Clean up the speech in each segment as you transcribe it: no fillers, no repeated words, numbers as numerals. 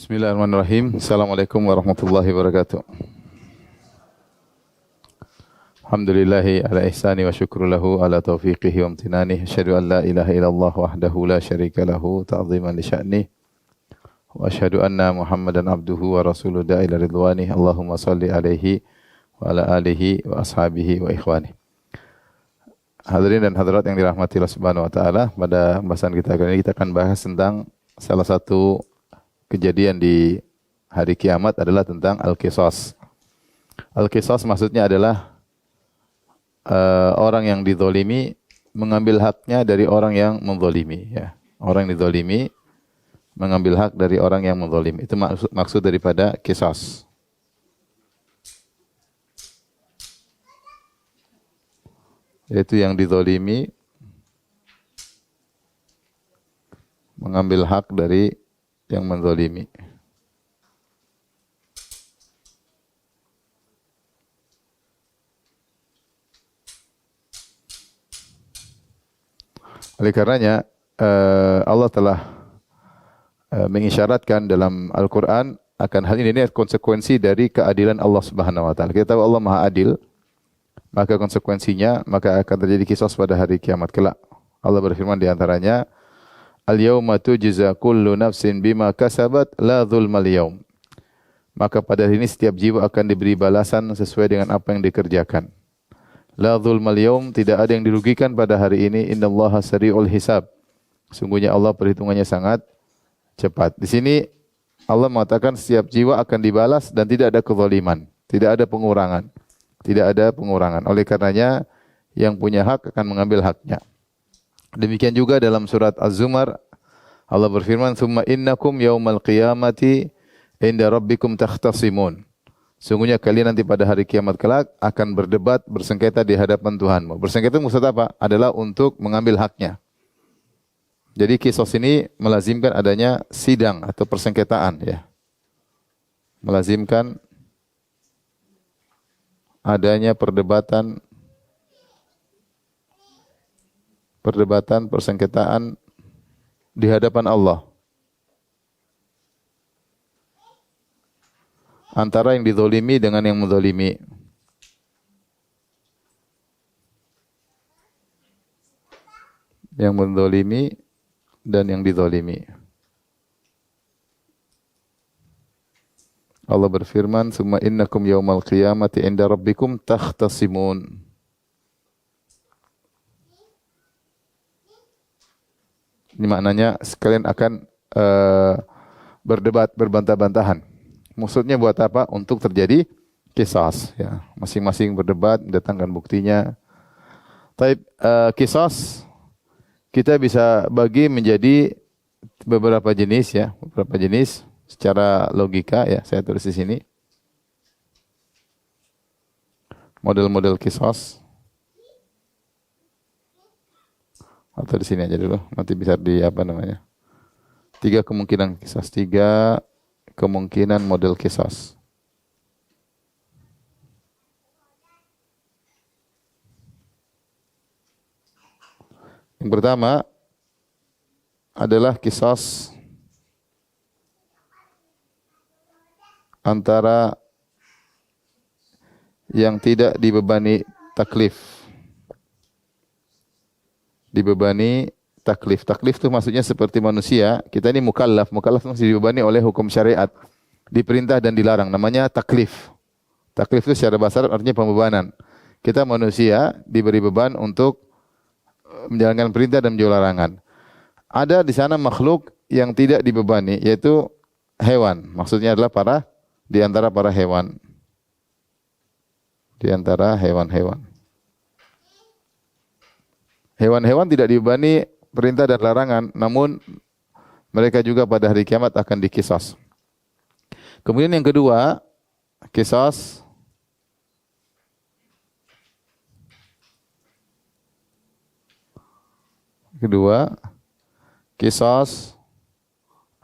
Bismillahirrahmanirrahim. Assalamualaikum warahmatullahi wabarakatuh. Alhamdulillahi ala ihsani wa syukru lahu ala taufiqihi wa amtinani. Asyhadu an la ilaha illallah wahdahu la syarika lahu ta'ziman li sya'ni. Wa asyhadu anna Muhammadan abduhu wa rasuluhu da'ila ridwani. Allahumma salli alaihi wa ala alihi wa ashabihi wa ikhwani. Hadirin dan hadirat yang dirahmati Allah Subhanahu wa taala, pada pembahasan kita kali ini kita akan bahas tentang salah satu kejadian di hari kiamat adalah tentang al-qisas. Al-qisas maksudnya adalah orang yang dizalimi mengambil haknya dari orang yang menzalimi, ya. Orang yang dizalimi mengambil hak dari orang yang menzalimi. Itu maksud daripada qisas. Yaitu yang dizalimi mengambil hak dari yang menzalimi. Oleh karenanya Allah telah mengisyaratkan dalam Al-Quran akan hal ini konsekuensi dari keadilan Allah Subhanahu wa taala. Kita tahu Allah Maha Adil, maka konsekuensinya maka akan terjadi qisas pada hari kiamat kelak. Allah berfirman di antaranya, Al-yawma tujza kullu nafsin bima kasabat la dzulmal yaum. Maka pada hari ini setiap jiwa akan diberi balasan sesuai dengan apa yang dikerjakan. La dzulmal yaum, tidak ada yang dirugikan pada hari ini. Innallaha sari'ul hisab. Sungguhnya Allah perhitungannya sangat cepat. Di sini Allah mengatakan setiap jiwa akan dibalas dan tidak ada kezaliman, tidak ada pengurangan. Tidak ada pengurangan. Oleh karenanya yang punya hak akan mengambil haknya. Demikian juga dalam surat Az-Zumar Allah berfirman, "Tsumma innakum yaumal qiyamati inda rabbikum takhtasimun." Sungguhnya kalian nanti pada hari kiamat kelak akan berdebat, bersengketa di hadapan Tuhanmu. Bersengketa maksud apa? Adalah untuk mengambil haknya. Jadi qisas ini melazimkan adanya sidang atau persengketaan, ya. Melazimkan adanya perdebatan, persengketaan di hadapan Allah antara yang dizalimi dengan yang menzalimi. Yang menzalimi dan yang dizalimi. Allah berfirman, "Tsumma innakum yaumal qiyamati 'inda rabbikum takhtasimun." Ini maknanya sekalian akan berdebat, berbantah-bantahan. Maksudnya buat apa? Untuk terjadi qisas, ya. Masing-masing berdebat, mendatangkan buktinya. Taib, qisas kita bisa bagi menjadi beberapa jenis, ya, beberapa jenis secara logika, ya. Saya tulis di sini. Model-model qisas. Atau di sini aja dulu, nanti bisa di apa namanya? 3 kemungkinan qisas, 3 kemungkinan model qisas. Yang pertama adalah qisas antara yang tidak dibebani taklif. Dibebani taklif. Taklif itu maksudnya seperti manusia, kita ini mukallaf. Mukallaf masih dibebani oleh hukum syariat. Diperintah dan dilarang. Namanya taklif. Taklif itu secara bahasa Arab artinya pembebanan. Kita manusia diberi beban untuk menjalankan perintah dan menjauhi larangan. Ada di sana makhluk yang tidak dibebani, yaitu hewan. Maksudnya adalah di antara para hewan. Di antara hewan-hewan. Hewan-hewan tidak dibebani perintah dan larangan, namun mereka juga pada hari kiamat akan diqisas. Kemudian yang kedua, qisas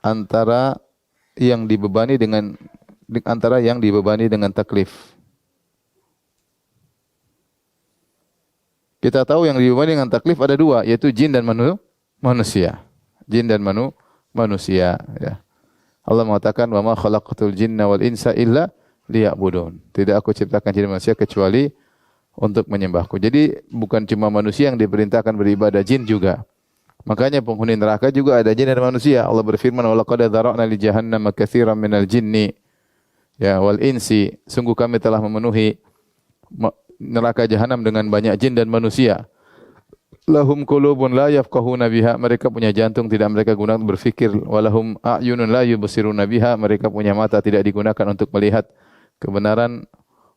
antara yang dibebani dengan taklif. Kita tahu yang dibebani dengan taklif ada 2, yaitu jin dan manusia. Jin dan manusia, ya. Allah mengatakan, "Wa ma khalaqatul jinna wal insa illa liya'budun." Tidak aku ciptakan jin dan manusia kecuali untuk menyembahku. Jadi bukan cuma manusia yang diperintahkan beribadah, jin juga. Makanya penghuni neraka juga ada jin dan manusia. Allah berfirman, "Wa laqad dzara'na li jahannama katsiran minal jinni ya wal insi." Sungguh kami telah memenuhi neraka jahanam dengan banyak jin dan manusia. Lahum qulubun la yafqahuna biha, mereka punya jantung tidak mereka gunakan berfikir. Walahum a'yunun la yubsiruna biha, mereka punya mata tidak digunakan untuk melihat kebenaran.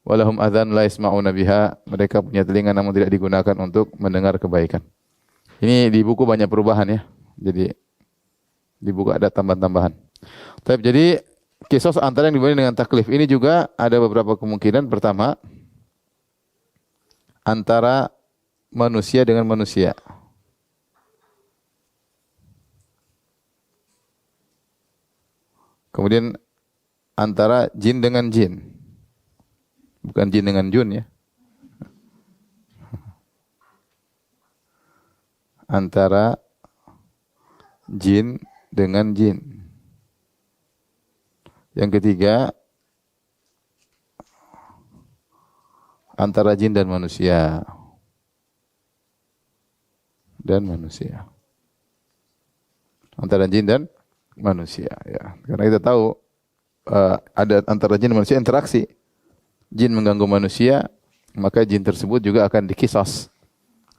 Walahum adzan la yasma'una biha, mereka punya telinga namun tidak digunakan untuk mendengar kebaikan. Ini di buku banyak perubahan ya. Jadi di buku ada tambahan-tambahan. Jadi kisos antara yang dibanding dengan taklif ini juga ada beberapa kemungkinan. Pertama, antara manusia dengan manusia. Kemudian antara jin dengan jin. Bukan jin dengan jun ya. Antara jin dengan jin. Yang ketiga, antara jin dan manusia. Antara jin dan manusia ya. Karena kita tahu ada antara jin dan manusia interaksi. Jin mengganggu manusia, maka jin tersebut juga akan dikisos.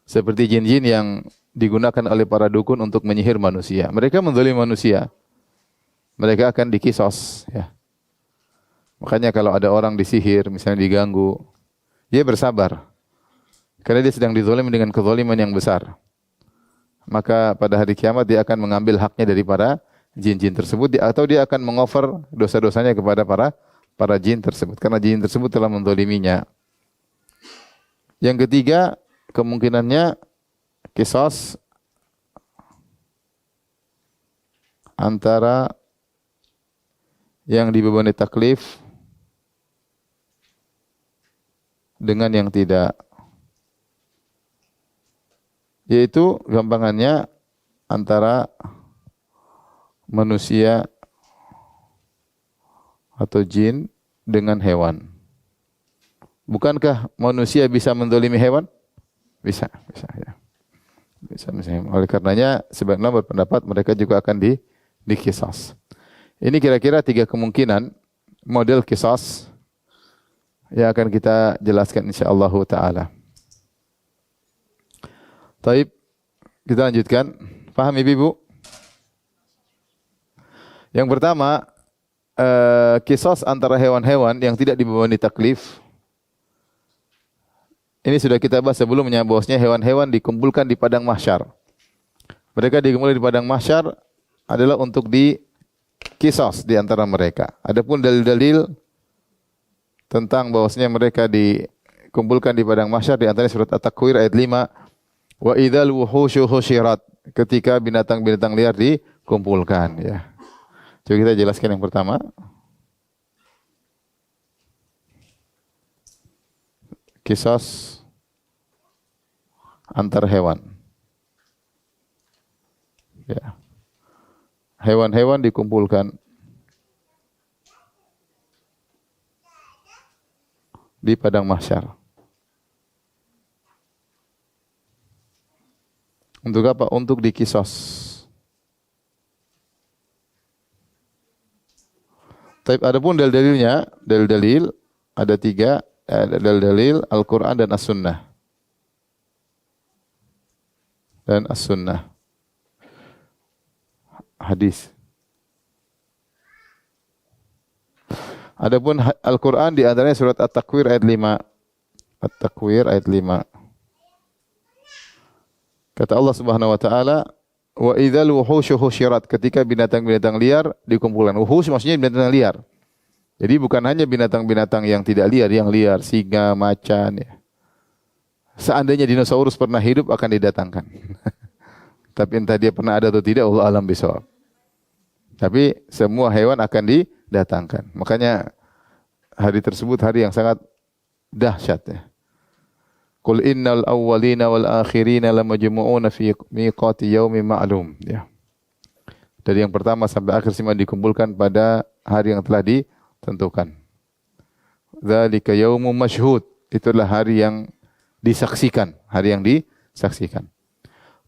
Seperti jin-jin yang digunakan oleh para dukun untuk menyihir manusia. Mereka menzalimi manusia. Mereka akan dikisos ya. Makanya kalau ada orang disihir, misalnya diganggu, dia bersabar. Karena dia sedang dizalimi dengan kezaliman yang besar. Maka pada hari kiamat dia akan mengambil haknya dari para jin-jin tersebut atau dia akan mengover dosa-dosanya kepada para jin tersebut karena jin tersebut telah menzaliminya. Yang ketiga, kemungkinannya kisos antara yang dibebani taklif dengan yang tidak. Yaitu gampangannya antara manusia atau jin dengan hewan. Bukankah manusia bisa menzalimi hewan? Bisa ya. Bisa. Oleh karenanya sebagian ulama berpendapat mereka juga akan dikisos. Ini kira-kira 3 kemungkinan model kisos yang akan kita jelaskan insyaallah taala. Taib, kita lanjutkan. Paham Ibu? Yang pertama, kisos antara hewan-hewan yang tidak dibebani taklif. Ini sudah kita bahas sebelumnya, bahwasanya hewan-hewan dikumpulkan di padang mahsyar. Mereka dikumpulkan di padang mahsyar adalah untuk dikisos di antara mereka. Adapun dalil-dalil tentang bahwasanya mereka dikumpulkan di padang mahsyar di antaranya surat At-Takwir ayat 5. Wa idzal wuhusyu husyirat, ketika binatang-binatang liar dikumpulkan ya. Coba kita jelaskan yang pertama. Kisos antar hewan. Ya. Hewan-hewan dikumpulkan di padang mahsyar. Untuk apa? Untuk dikisos. Tapi adapun dalil-dalilnya, dalil-dalil ada 3, dalil-dalil Al-Qur'an dan As-Sunnah. Dan As-Sunnah. Hadis. Adapun Al-Qur'an di antaranya surat At-Takwir ayat 5. At-Takwir ayat 5. Kata Allah Subhanahu wa taala, "Wa idzal wuhusyu husyirat," ketika binatang-binatang liar dikumpulkan. Wuhush maksudnya binatang liar. Jadi bukan hanya binatang-binatang yang tidak liar, yang liar, singa, macan ya. Seandainya dinosaurus pernah hidup akan didatangkan. Tapi entah dia pernah ada atau tidak, Allah alam bisawab. Tapi semua hewan akan didatangkan. Makanya hari tersebut hari yang sangat dahsyat ya. Qul innal awwalina wal akhirina lamajmu'una fi miqati yaumin ma'lum ya. Dari yang pertama sampai akhir semua dikumpulkan pada hari yang telah ditentukan. Dzalika yaumun masyhud. Itulah hari yang disaksikan, hari yang disaksikan.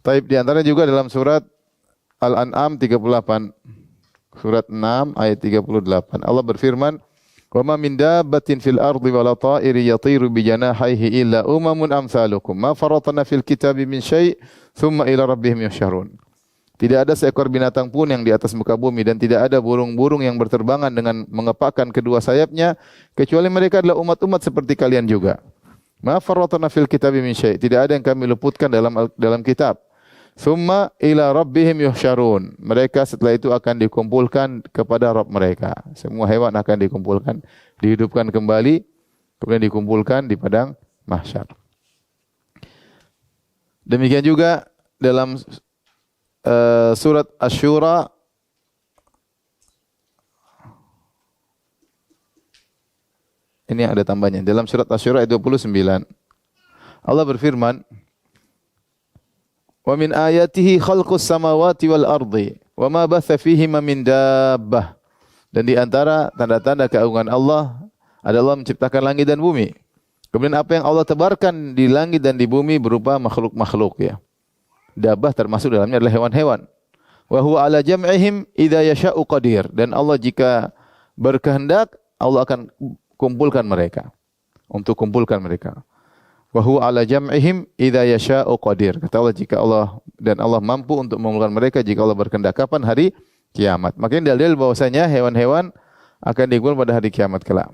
Taib di antara juga dalam surat Al-An'am 38. Surat 6 ayat 38. Allah berfirman, "Wa ma min dabbatin fil ardi wala ta'iri yatiru bi janahihi illa umamun amsalukum ma faratna fil kitabi min syai' thumma ila rabbihim yusyarun." Tidak ada seekor binatang pun yang di atas muka bumi dan tidak ada burung-burung yang berterbangan dengan mengepakkan kedua sayapnya kecuali mereka adalah umat-umat seperti kalian juga. Ma farratna fil kitabi min syai'. Tidak ada yang kami luputkan dalam kitab. Tsumma ila rabbihim yuhsyarun. Mereka setelah itu akan dikumpulkan kepada Rabb mereka. Semua hewan akan dikumpulkan, dihidupkan kembali, kemudian dikumpulkan di padang mahsyar. Demikian juga dalam surat Asy-Syura ini ada tambahnya. Dalam surat Asy-Syura ayat 29 Allah berfirman, "Wa min ayatihi khalqus samawati wal ardi wa ma batha fihima min dabbah." Dan di antara tanda-tanda keagungan Allah adalah menciptakan langit dan bumi. Kemudian apa yang Allah tebarkan di langit dan di bumi berupa makhluk-makhluk ya. Dabbah termasuk dalamnya adalah hewan-hewan. Wa huwa ala jam'ihim idza yasha'u qadir. Dan Allah jika berkehendak, Allah akan kumpulkan mereka. Untuk kumpulkan mereka. Wa huwa ala jam'ihim idza yasha'u qadir. Kata Allah, jika Allah mampu untuk mengumpulkan mereka jika Allah berkehendak. Kapan? Hari kiamat. Makanya dalil bahwasanya hewan-hewan akan dikumpulkan pada hari kiamat kelak.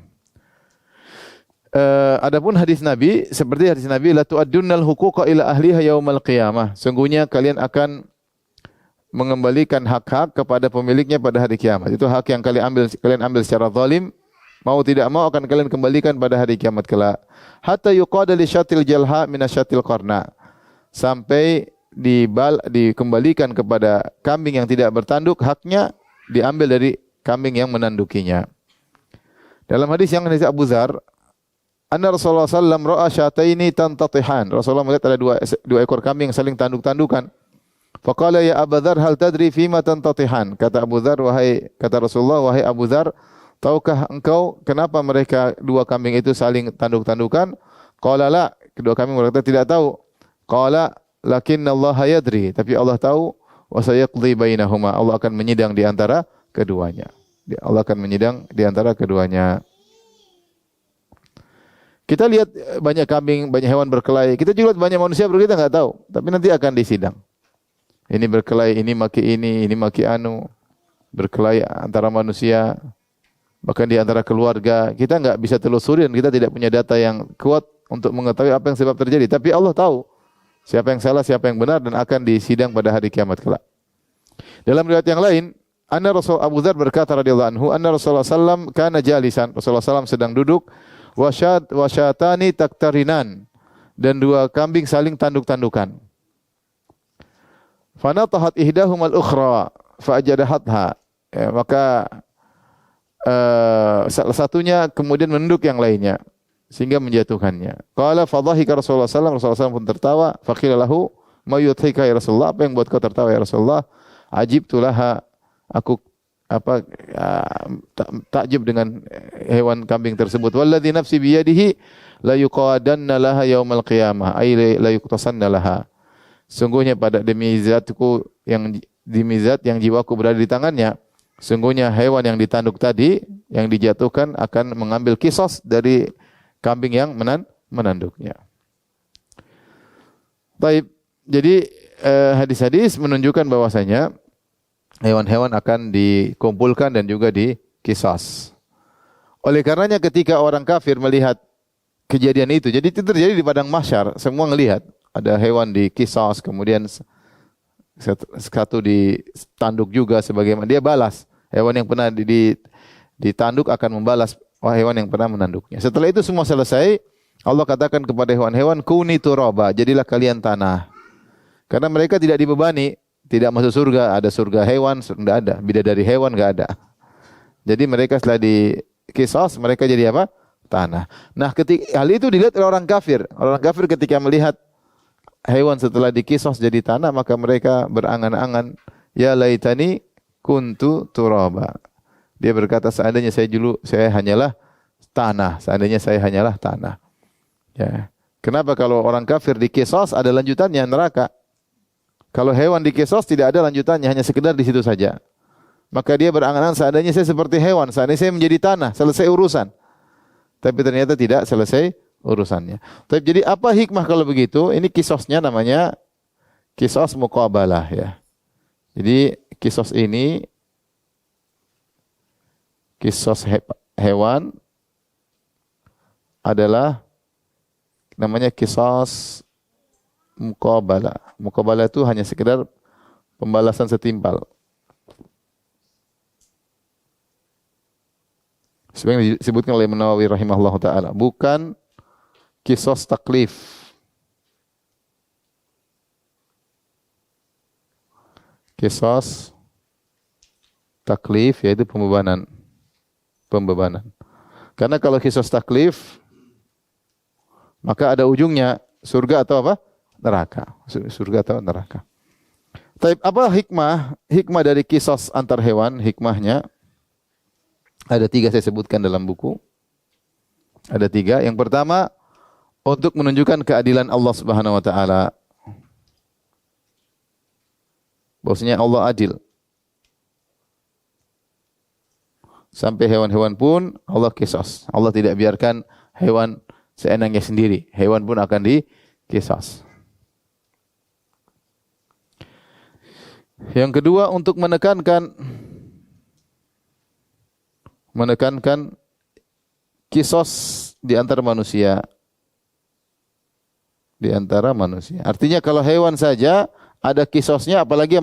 Adapun hadis Nabi, seperti hadis Nabi, la tu'addunnal huquqa ila ahliha yaumal qiyamah. Sungguhnya kalian akan mengembalikan hak-hak kepada pemiliknya pada hari kiamat. Itu hak yang kalian ambil secara zalim, mau tidak mau akan kalian kembalikan pada hari kiamat kelak. Hatta yuqada li syatil jalha min asyatil qarna. Sampai dikembalikan kepada kambing yang tidak bertanduk, haknya diambil dari kambing yang menandukinya. Dalam hadis yang hadis Abu Dzar, anna Rasulullah sallam ra'a syataini tantatihan. Rasulullah melihat ada dua ekor kambing yang saling tanduk-tandukan. Faqala ya Abu Dzar hal tadri fima tantatihan? Kata Abu Dzar, kata Rasulullah, wahai Abu Dzar, tahukah engkau kenapa mereka dua kambing itu saling tanduk-tandukan? Qala la, kedua kambing berkata tidak tahu. Qala lakinnallaha yadri, tapi Allah tahu, wa sayaqdi bainahuma. Allah akan menyidang di antara keduanya. Allah akan menyidang di antara keduanya. Kita lihat banyak kambing, banyak hewan berkelahi. Kita juga lihat banyak manusia berkelahi, kita enggak tahu. Tapi nanti akan disidang. Ini berkelahi, ini maki anu. Berkelahi antara manusia, bahkan di antara keluarga. Kita enggak bisa telusuri dan kita tidak punya data yang kuat untuk mengetahui apa yang sebab terjadi. Tapi Allah tahu siapa yang salah, siapa yang benar, dan akan disidang pada hari kiamat kelak. Dalam riwayat yang lain, anna Rasul Abu Dzar berkata radhiyallahu anhu, anna Rasulullah sallam kana jalisan. Rasulullah sallam sedang duduk. Wasyatani taktarinan, dan dua kambing saling tanduk-tandukan. Fanatahat ihdahumal ukhra fa'ajadahatha. Ya, maka salah satunya kemudian menunduk yang lainnya sehingga menjatuhkannya. Qala fadhahika Rasulullah sallallahu alaihi wasallam pun tertawa. Faqila lahu ma yudhika ya Rasulullah? Apa yang buat kau tertawa ya Rasulullah? Ajibtu laha, aku takjub dengan hewan kambing tersebut. Walladzi nafsi biyadihi la yuqadanna laha yaumal qiyamah, ay la yuqtasanna laha. Sungguhnya pada demi zatku yang jiwaku berada di tangannya, sungguhnya hewan yang ditanduk tadi yang dijatuhkan akan mengambil kisos dari kambing yang menanduknya. Baik, jadi hadis-hadis menunjukkan bahwasanya hewan-hewan akan dikumpulkan dan juga dikisas. Oleh karenanya ketika orang kafir melihat kejadian itu, jadi itu terjadi di padang mahsyar, semua melihat ada hewan dikisas, kemudian satu ditanduk juga sebagaimana dia balas. Hewan yang pernah ditanduk akan membalas hewan yang pernah menanduknya. Setelah itu semua selesai, Allah katakan kepada hewan-hewan, kuni turaba, jadilah kalian tanah. Karena mereka tidak dibebani, tidak masuk surga, ada surga hewan, tidak ada. Bidadari hewan enggak ada. Jadi mereka setelah dikisos, mereka jadi apa? Tanah. Nah, hal itu dilihat oleh orang kafir. Orang kafir ketika melihat hewan setelah dikisos jadi tanah, maka mereka berangan-angan, ya laitani kuntu turaba. Dia berkata, seandainya saya hanyalah tanah, seandainya saya hanyalah tanah. Ya. Kenapa kalau orang kafir di kisos ada lanjutannya neraka? Kalau hewan di kisos tidak ada lanjutannya, hanya sekedar di situ saja. Maka dia berangan-angan, seandainya saya seperti hewan, seandainya saya menjadi tanah, selesai urusan. Tapi ternyata tidak selesai urusannya. Tapi jadi apa hikmah kalau begitu? Ini kisosnya namanya kisos muqabalah ya. Jadi kisos ini kisos hewan adalah namanya kisos muqabalah. Muqabalah itu hanya sekedar pembalasan setimpal. Sebenarnya disebutkan oleh Nawawi rahimahullah ta'ala. Bukan kisos taklif. Kisos taklif yaitu pembebanan. Karena kalau kisos taklif maka ada ujungnya surga atau apa? Neraka. Surga atau neraka. Tapi apa hikmah? Hikmah dari kisos antar hewan, hikmahnya ada 3 saya sebutkan dalam buku. Ada 3. Yang pertama, untuk menunjukkan keadilan Allah Subhanahu wa taala. Bahwasanya Allah adil. Sampai hewan-hewan pun Allah kisos. Allah tidak biarkan hewan seenaknya sendiri. Hewan pun akan dikisos. Yang kedua, untuk menekankan kisos di antara manusia. Di antara manusia. Artinya kalau hewan saja ada kisosnya, apalagi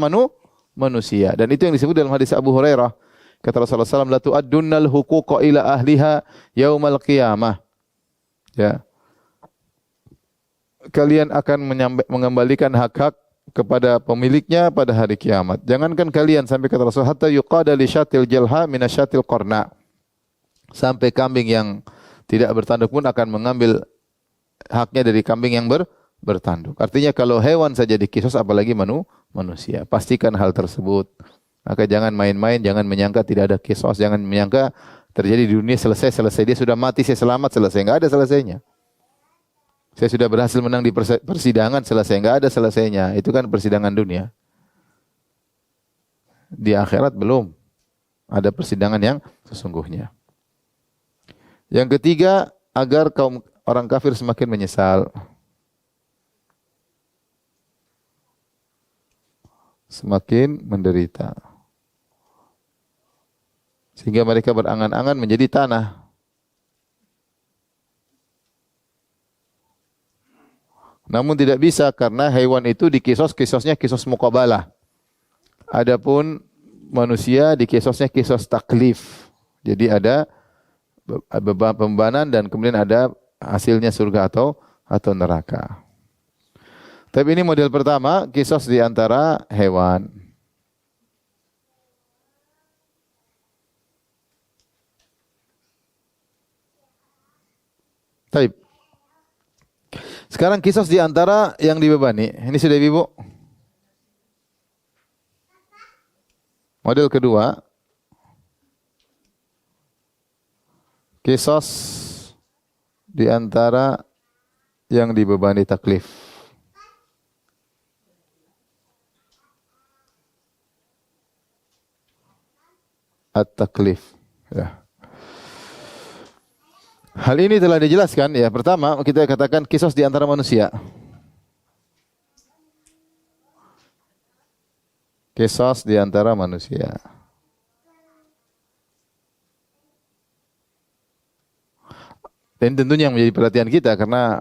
manusia. Dan itu yang disebut dalam hadis Abu Hurairah. Kata Rasulullah SAW, la tu'addunnal huquqa ila ahliha yaumal qiyamah. Ya. Kalian akan mengembalikan hak-hak kepada pemiliknya pada hari kiamat. Jangankan kalian, sampai kata Rasul, hatta yuqada li syatil jalha minasyatil qarna. Sampai kambing yang tidak bertanduk pun akan mengambil haknya dari kambing yang bertanduk. Artinya kalau hewan saja dikisos, apalagi manusia. Pastikan hal tersebut. Maka jangan main-main, jangan menyangka tidak ada kisos, jangan menyangka terjadi di dunia selesai. Dia sudah mati, saya selamat, selesai. Enggak ada selesainya. Saya sudah berhasil menang di persidangan, selesai. Enggak ada selesainya. Itu kan persidangan dunia. Di akhirat belum. Ada persidangan yang sesungguhnya. Yang ketiga, agar kaum orang kafir semakin menyesal. Semakin menderita. Sehingga mereka berangan-angan menjadi tanah. Namun tidak bisa karena hewan itu kisosnya kisos muqabalah. Adapun manusia kisosnya kisos taklif. Jadi ada pembebanan dan kemudian ada hasilnya surga atau neraka. Tapi ini model pertama, kisos di antara hewan. Baik. Sekarang kisos di antara yang dibebani. Ini sudah Ibu. Model kedua. Kisos di antara yang dibebani taklif. At-taklif. Ya. Hal ini telah dijelaskan ya. Pertama, kita katakan kisos di antara manusia. Kisos di antara manusia. Dan tentunya yang menjadi perhatian kita karena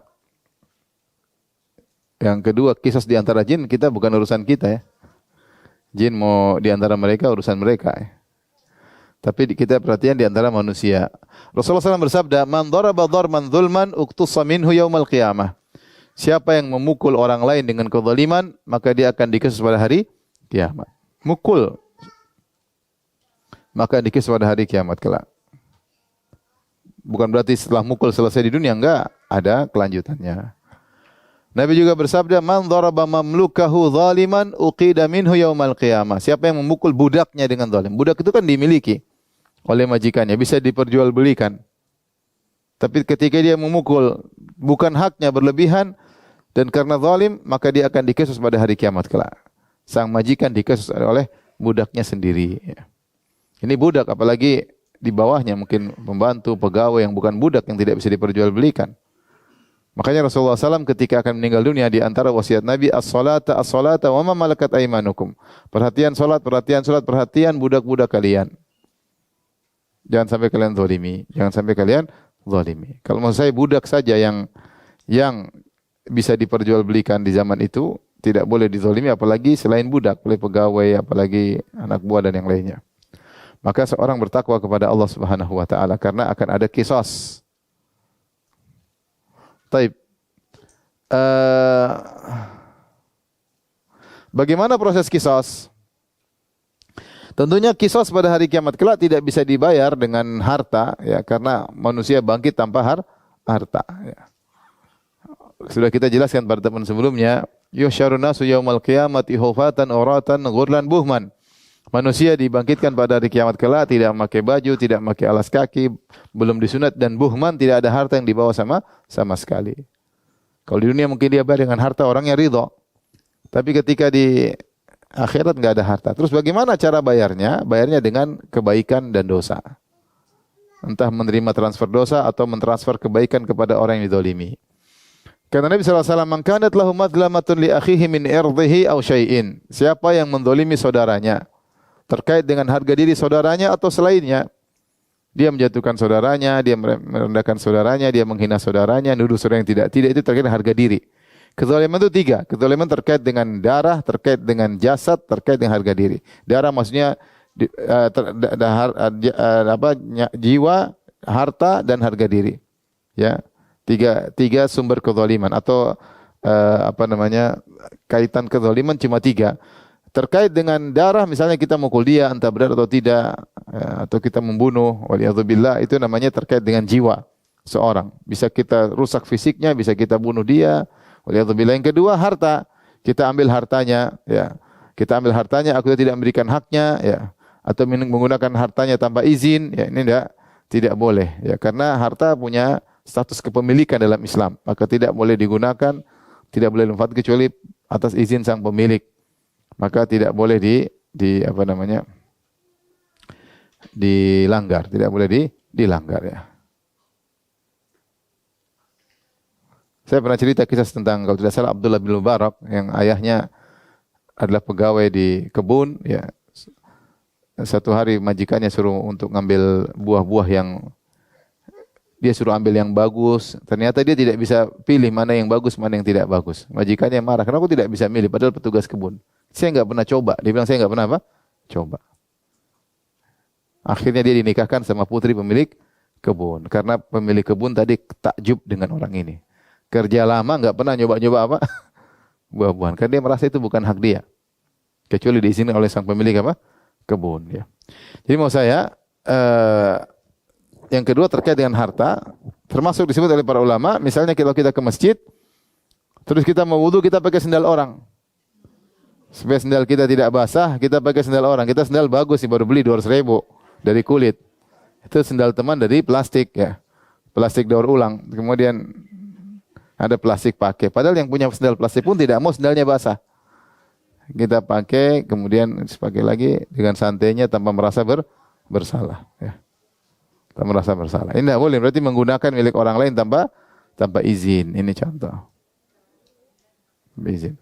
yang kedua, kisos di antara jin, kita bukan urusan kita ya. Jin mau di antara mereka, urusan mereka ya. Tapi kita perhatian di antara manusia. Rasulullah SAW bersabda, "Man daraba darman dzulman uqtussa minhu yaumal qiyamah." Siapa yang memukul orang lain dengan kezaliman, maka dia akan dikisos pada hari kiamat. Mukul, maka dikisos pada hari kiamat kelak. Bukan berarti setelah mukul selesai di dunia, enggak, ada kelanjutannya. Nabi juga bersabda, "Man daraba mamlukahu zaliman uqida minhu yaumal qiyamah." Siapa yang memukul budaknya dengan zalim? Budak itu kan dimiliki oleh majikannya, bisa diperjualbelikan. Tapi ketika dia memukul bukan haknya berlebihan dan karena zalim, maka dia akan dikesus pada hari kiamat kelak. Sang majikan dikesus oleh budaknya sendiri. Ini budak, apalagi di bawahnya mungkin pembantu, pegawai yang bukan budak yang tidak bisa diperjualbelikan. Makanya Rasulullah SAW ketika akan meninggal dunia, di antara wasiat Nabi, as-salata as-salata wa ma malakat aimanukum. Perhatian salat, perhatian salat, perhatian budak-budak kalian. Jangan sampai kalian zalimi, jangan sampai kalian zalimi. Kalau maksud saya budak saja yang bisa diperjualbelikan di zaman itu tidak boleh dizalimi, apalagi selain budak, oleh pegawai, apalagi anak buah dan yang lainnya. Maka seorang bertakwa kepada Allah Subhanahu wa taala karena akan ada qisas. Taib. Bagaimana proses qisas? Tentunya qisas pada hari kiamat kelak tidak bisa dibayar dengan harta, ya, karena manusia bangkit tanpa harta. Ya. Sudah kita jelaskan pada teman sebelumnya, yuhsyarun nasu yaumal qiyamati hufatan uratan ghurlan buhman. Manusia dibangkitkan pada hari kiamat kelak tidak memakai baju, tidak memakai alas kaki, belum disunat, dan buhman, tidak ada harta yang dibawa sama sekali. Kalau di dunia mungkin dia bayar dengan harta, orangnya ridho. Tapi ketika di akhirat enggak ada harta. Terus bagaimana cara bayarnya? Bayarnya dengan kebaikan dan dosa. Entah menerima transfer dosa atau mentransfer kebaikan kepada orang yang dizalimi. Karena Nabi SAW, "Man kanat lahu madlamatun li akhihi min irdihi aw syai'in." Siapa yang menzalimi saudaranya terkait dengan harga diri saudaranya atau selainnya, dia menjatuhkan saudaranya, dia merendahkan saudaranya, dia menghina saudaranya, nuduh saudara yang tidak, itu terkait dengan harga diri. Kezaliman itu 3. Kezaliman terkait dengan darah, terkait dengan jasad, terkait dengan harga diri. Darah maksudnya jiwa, harta, dan harga diri. Ya, tiga sumber kezaliman atau kaitan kezaliman cuma 3. Terkait dengan darah, misalnya kita mukul dia, entah benar atau tidak, atau kita membunuh, waliyadzubillah, itu namanya terkait dengan jiwa seorang. Bisa kita rusak fisiknya, bisa kita bunuh dia, waliyadzubillah. Yang kedua, harta. Kita ambil hartanya, ya. Kita ambil hartanya, aku tidak memberikan haknya, ya. Atau menggunakan hartanya tanpa izin, ya, ini tidak boleh, ya. Karena harta punya status kepemilikan dalam Islam, maka tidak boleh digunakan, tidak boleh dimanfaatkan kecuali atas izin sang pemilik. Maka tidak boleh dilanggar, tidak boleh dilanggar, ya. Saya pernah cerita kisah tentang, kalau tidak salah, Abdullah bin Mubarak yang ayahnya adalah pegawai di kebun, ya. Satu hari majikannya suruh untuk ngambil buah-buah yang dia suruh ambil yang bagus. Ternyata dia tidak bisa pilih mana yang bagus, mana yang tidak bagus. Majikannya marah, kenapa aku tidak bisa milih padahal petugas kebun. Saya enggak pernah coba. Dia bilang saya enggak pernah coba. Akhirnya dia dinikahkan sama putri pemilik kebun. Karena pemilik kebun tadi takjub dengan orang ini. Kerja lama enggak pernah nyoba-nyoba buah-buahan. Karena dia merasa itu bukan hak dia. Kecuali diizinkan oleh sang pemilik kebun. Ya. Jadi mau saya, yang kedua terkait dengan harta. Termasuk disebut oleh para ulama. Misalnya kalau kita ke masjid, terus kita mau wudu, kita pakai sendal orang. Supaya sendal kita tidak basah, kita pakai sendal orang. Kita sendal bagus sih, baru beli 200.000 dari kulit. Itu sendal teman dari plastik, ya. Plastik daur ulang. Kemudian ada plastik pakai. Padahal yang punya sendal plastik pun tidak mau sendalnya basah. Kita pakai, kemudian dipakai lagi dengan santainya tanpa merasa bersalah, ya. Tanpa merasa bersalah. Ini tidak boleh, berarti menggunakan milik orang lain tanpa izin. Ini contoh. Izin.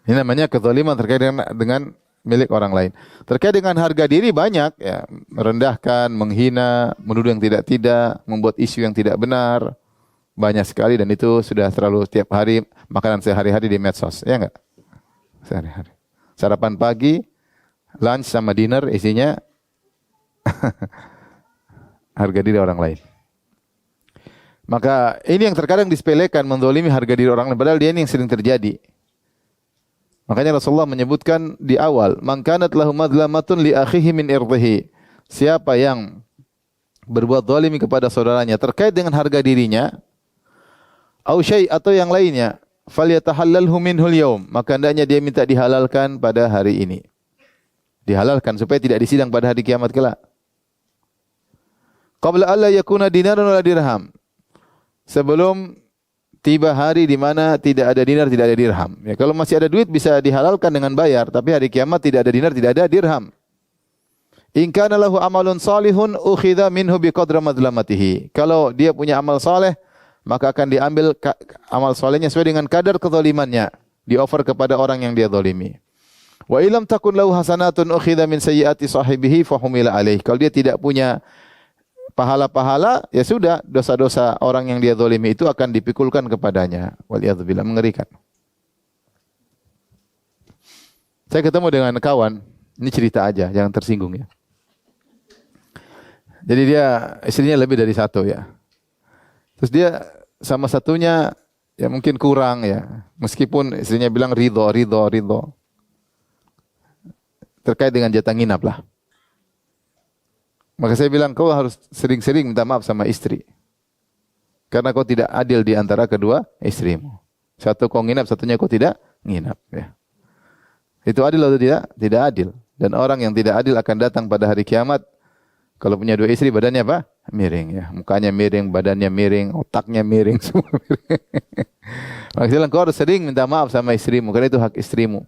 Ini namanya kezaliman terkait dengan milik orang lain. Terkait dengan harga diri banyak, ya, merendahkan, menghina, menuduh yang tidak-tidak, membuat isu yang tidak benar, banyak sekali, dan itu sudah terlalu tiap hari makanan sehari-hari di medsos, ya enggak? Sehari-hari. Sarapan pagi, lunch sama dinner isinya harga diri orang lain. Maka ini yang terkadang disepelekan, menzalimi harga diri orang lain, padahal dia ini yang sering terjadi. Makanya Rasulullah menyebutkan di awal, "Man kanat lahu madlamatun li akhihi min irdihi." Siapa yang berbuat zalim kepada saudaranya terkait dengan harga dirinya, au syai' atau yang lainnya, falyatahallalhu minhul yaum, maka hendaknya dia minta dihalalkan pada hari ini. Dihalalkan supaya tidak disidang pada hari kiamat kelak. Qabla alla yakuna dinarun wala dirham. Sebelum tiba hari di mana tidak ada dinar, tidak ada dirham. Ya, kalau masih ada duit bisa dihalalkan dengan bayar, tapi hari kiamat tidak ada dinar, tidak ada dirham. In kana lahu amalun salihun ukhidha minhu biqadri madlamatihi. Kalau dia punya amal saleh, maka akan diambil amal salehnya sesuai dengan kadar kezalimannya, di-offer kepada orang yang dia zalimi. Wa illam takun lahu hasanatun ukhidha min sayyiati sahibihi fa humila alaih. Kalau dia tidak punya pahala-pahala, ya sudah, dosa-dosa orang yang dia zalimi itu akan dipikulkan kepadanya. Waliyadzubillah, mengerikan. Saya ketemu dengan kawan, ini cerita aja, jangan tersinggung ya. Jadi dia, istrinya lebih dari satu ya. Terus dia sama satunya ya mungkin kurang ya. Meskipun istrinya bilang ridho. Terkait dengan jatah nginap lah. Maka saya bilang, kau harus sering-sering minta maaf sama istri. Karena kau tidak adil di antara kedua istrimu. Satu kau nginap, satunya kau tidak nginap. Ya. Itu adil atau tidak? Tidak adil. Dan orang yang tidak adil akan datang pada hari kiamat. Kalau punya dua istri, badannya apa? Miring. Ya. Mukanya miring, badannya miring, otaknya miring, semua miring. Maka saya bilang, kau harus sering minta maaf sama istrimu. Karena itu hak istrimu.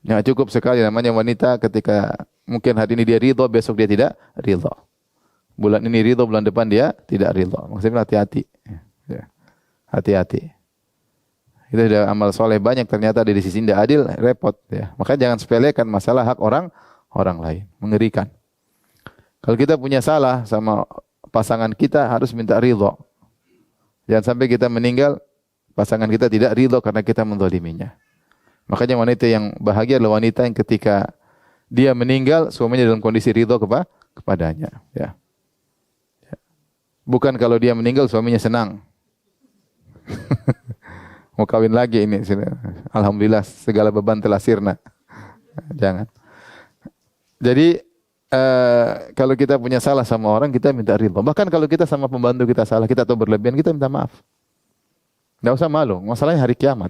Ya, cukup sekali namanya wanita ketika mungkin hari ini dia ridho, besok dia tidak ridho. Bulan ini ridho, bulan depan dia tidak ridho. Maksudnya hati-hati. Ya. Hati-hati. Itu sudah amal soleh banyak ternyata dari sisi tidak adil, repot. Ya. Maka jangan sepelekan masalah hak orang lain. Mengerikan. Kalau kita punya salah sama pasangan kita harus minta ridho. Jangan sampai kita meninggal, pasangan kita tidak ridho karena kita menzaliminya. Makanya wanita yang bahagia adalah wanita yang ketika dia meninggal, suaminya dalam kondisi ridho kepadanya. Ya. Bukan kalau dia meninggal, suaminya senang. Mau kawin lagi ini. Alhamdulillah, segala beban telah sirna. Jangan. Jadi, kalau kita punya salah sama orang, kita minta ridho. Bahkan kalau kita sama pembantu kita salah, kita tahu berlebihan, kita minta maaf. Tidak usah malu. Masalahnya hari kiamat.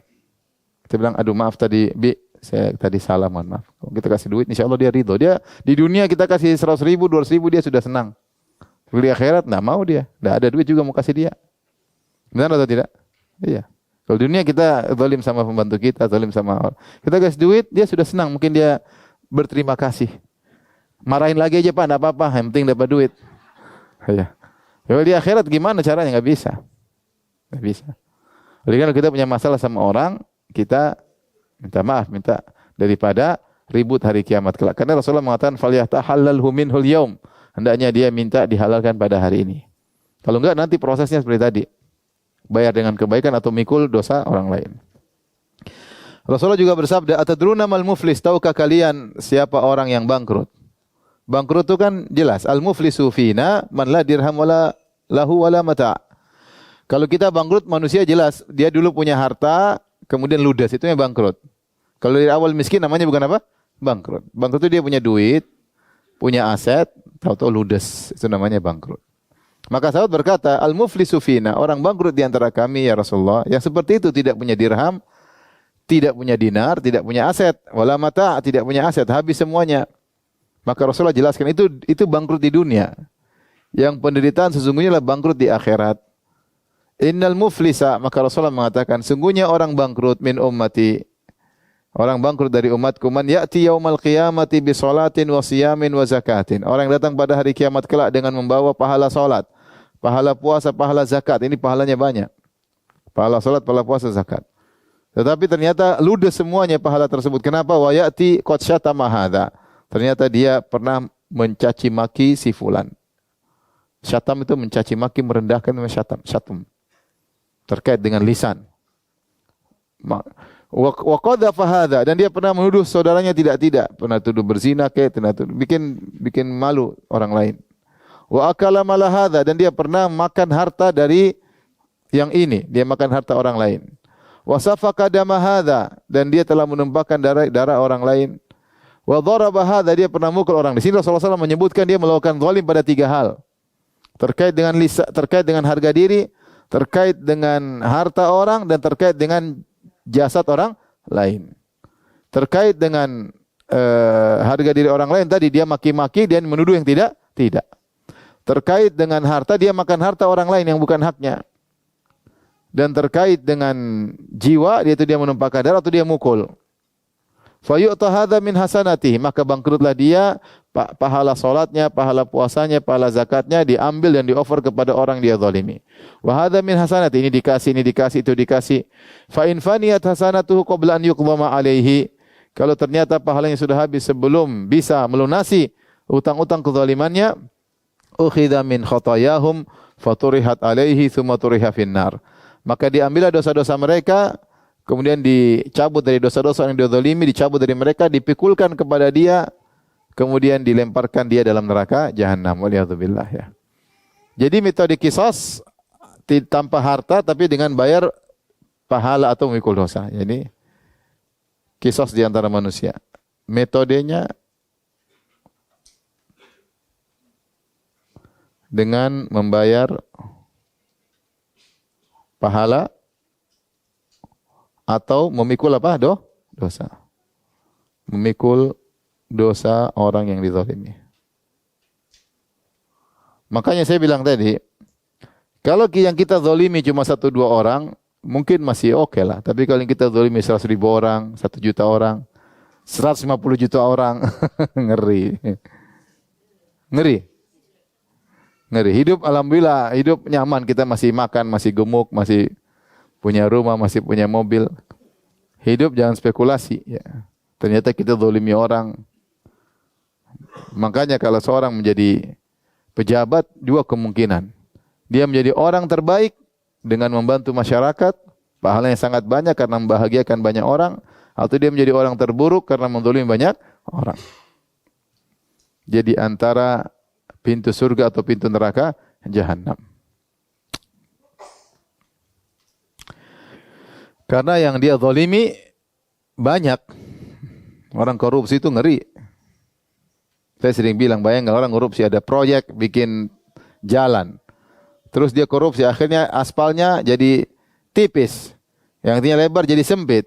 Kita bilang, aduh maaf tadi, Bi, saya tadi salah, mohon maaf. Kalau kita kasih duit, insya Allah dia ridho. Dia di dunia kita kasih 100 ribu, 200 ribu, dia sudah senang. Di akhirat, nggak mau dia. Nggak ada duit juga mau kasih dia. Benar atau tidak? Iya. Kalau di dunia kita zalim sama pembantu kita, zalim sama orang. Kita kasih duit, dia sudah senang. Mungkin dia berterima kasih. Marahin lagi aja Pak, nggak apa-apa. Yang penting dapat duit. Iya. Kalau di akhirat gimana caranya? Nggak bisa. Nggak bisa. Jadi kalau kita punya masalah sama orang, kita minta maaf, minta daripada ribut hari kiamat kelak. Karena Rasulullah mengatakan falyatahallalhu minhul yaum. Hendaknya dia minta dihalalkan pada hari ini. Kalau enggak nanti prosesnya seperti tadi. Bayar dengan kebaikan atau mikul dosa orang lain. Rasulullah juga bersabda, "Atadruna mal muflis? Tahukah kalian siapa orang yang bangkrut?" Bangkrut itu kan jelas, al-muflisu fina man la dirham wala lahu wala mata'. Kalau kita bangkrut manusia jelas, dia dulu punya harta, kemudian ludes, itu yang bangkrut. Kalau dari awal miskin namanya bukan apa? Bangkrut. Bangkrut itu dia punya duit, punya aset, tahu-tahu ludes, itu namanya bangkrut. Maka sahabat berkata, al-muflisu fina, orang bangkrut di antara kami ya Rasulullah, yang seperti itu tidak punya dirham, tidak punya dinar, tidak punya aset, wala mata', tidak punya aset, habis semuanya. Maka Rasulullah jelaskan itu bangkrut di dunia. Yang penderitaan sesungguhnya adalah bangkrut di akhirat. Innal muflisa, maka Rasulullah mengatakan, sungguhnya orang bangkrut min ummati, orang bangkrut dari umatku, man ya'ti yaumal qiyamati bi salatin wa siyamin wa zakatin. Orang yang datang pada hari kiamat kelak dengan membawa pahala salat, pahala puasa, pahala zakat. Ini pahalanya banyak. Pahala salat, pahala puasa, zakat. Tetapi ternyata ludes semuanya pahala tersebut. Kenapa? Wa ya'ti qad syatama hadza. Ternyata dia pernah mencaci maki si fulan. Syatam itu mencaci maki, merendahkan, syatam. Terkait dengan lisan. Wa qadhafa hadza, dan dia pernah menuduh saudaranya tidak, pernah tuduh berzina bikin malu orang lain. Wa akala mala hadza, dan dia pernah makan harta dari yang ini, dia makan harta orang lain. Wa safaka dama hadza, dan dia telah menumpahkan darah orang lain. Wa dharaba hadza, dia pernah mukul orang. Di sini Rasulullah SAW menyebutkan dia melakukan zalim pada 3 hal. terkait dengan terkait dengan harga diri, terkait dengan harta orang, dan terkait dengan jasad orang lain. Terkait dengan harga diri orang lain tadi, dia maki-maki dan menuduh yang tidak. Terkait dengan harta, dia makan harta orang lain yang bukan haknya. Dan terkait dengan jiwa, yaitu dia menumpahkan darah atau dia mukul. Fa yu'ta hadza min hasanatihi, maka bangkrutlah dia, pahala salatnya, pahala puasanya, pahala zakatnya diambil dan dioffer kepada orang dia zalimi. Wa hadza min hasanati, ini dikasih, itu dikasih. Fa in faniyat hasanatuhu qabla an yuqdama alaihi, kalau ternyata pahalanya sudah habis sebelum bisa melunasi utang-utang kezalimannya, ukhidha min khatayahum faturihat alaihi thumma turiha finnar, maka diambillah dosa-dosa mereka, kemudian dicabut dari dosa-dosa yang dia zalimi, dicabut dari mereka, dipikulkan kepada dia, kemudian dilemparkan dia dalam neraka jahanam. Waliyadzubillah ya. Jadi metode qisas tanpa harta tapi dengan bayar pahala atau memikul dosa. Jadi qisas di antara manusia. Metodenya dengan membayar pahala atau memikul apa? Dosa. Memikul dosa orang yang dizalimi. Makanya saya bilang tadi, kalau yang kita zalimi cuma 1-2 orang, mungkin masih oke lah. Tapi kalau yang kita zalimi 100.000 orang, 1 juta orang, 150 juta orang, ngeri. Ngeri. Hidup alhamdulillah, hidup nyaman, kita masih makan, masih gemuk, masih punya rumah, masih punya mobil. Hidup jangan spekulasi ya. Ternyata kita zalimi orang. Makanya kalau seorang menjadi pejabat, 2 kemungkinan. Dia menjadi orang terbaik dengan membantu masyarakat, pahalanya sangat banyak karena membahagiakan banyak orang, atau dia menjadi orang terburuk karena menzalimi banyak orang. Jadi antara pintu surga atau pintu neraka jahanam. Karena yang dia zalimi banyak. Orang korupsi itu ngeri. Saya sering bilang, bayangkan orang korupsi, ada proyek bikin jalan. Terus dia korupsi, akhirnya aspalnya jadi tipis. Yang artinya lebar jadi sempit.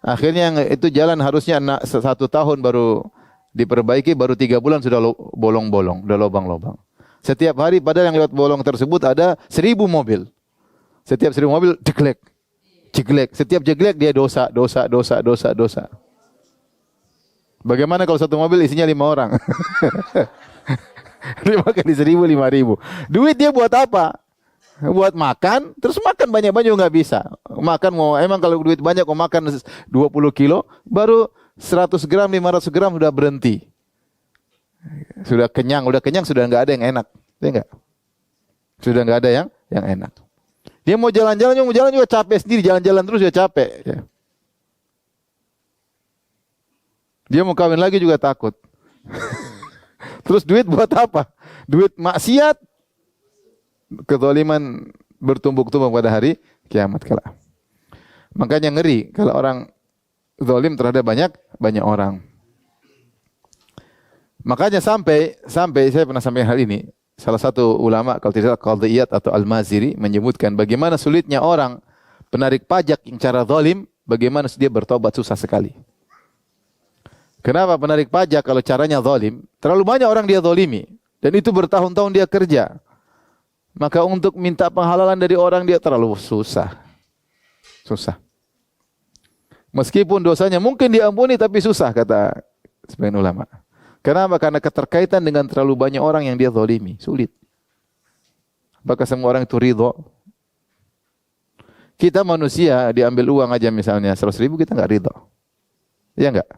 Akhirnya yang itu jalan harusnya 1 tahun baru diperbaiki, baru 3 bulan sudah bolong-bolong, sudah lubang-lubang. Setiap hari padahal yang lewat bolong tersebut ada 1000 mobil. Setiap 1000 mobil jeglek. Setiap jeglek dia dosa. Bagaimana kalau satu mobil isinya 5 orang? 5 kali 1000, 5.000. Duit dia buat apa? Buat makan, terus makan banyak-banyak juga nggak bisa. Makan emang kalau duit banyak mau makan 20 kilo, baru 100 gram, 500 gram sudah berhenti. Sudah kenyang sudah nggak ada yang enak. Ya enggak? Sudah nggak ada yang enak. Dia mau jalan-jalan juga capek sendiri, jalan-jalan terus dia capek. Ya. Dia mau kawin lagi juga takut. Terus duit buat apa? Duit maksiat, kezaliman bertumbuk-tumbuk pada hari kiamat kelak. Makanya ngeri kalau orang zalim terhadap banyak orang. Makanya sampai saya pernah sampaikan hal ini. Salah satu ulama, kalau tidak Qadhiyat atau Al-Maziri, menyebutkan bagaimana sulitnya orang penarik pajak yang cara zalim, bagaimana dia bertobat susah sekali. Kenapa penarik pajak kalau caranya zalim? Terlalu banyak orang dia zalimi dan itu bertahun-tahun dia kerja. Maka untuk minta penghalalan dari orang dia terlalu susah. Meskipun dosanya mungkin diampuni tapi susah, kata sebagian ulama. Kenapa? Karena keterkaitan dengan terlalu banyak orang yang dia zalimi, sulit. Apakah semua orang itu ridho? Kita manusia diambil uang aja misalnya 100.000 kita enggak ridho. Iya enggak?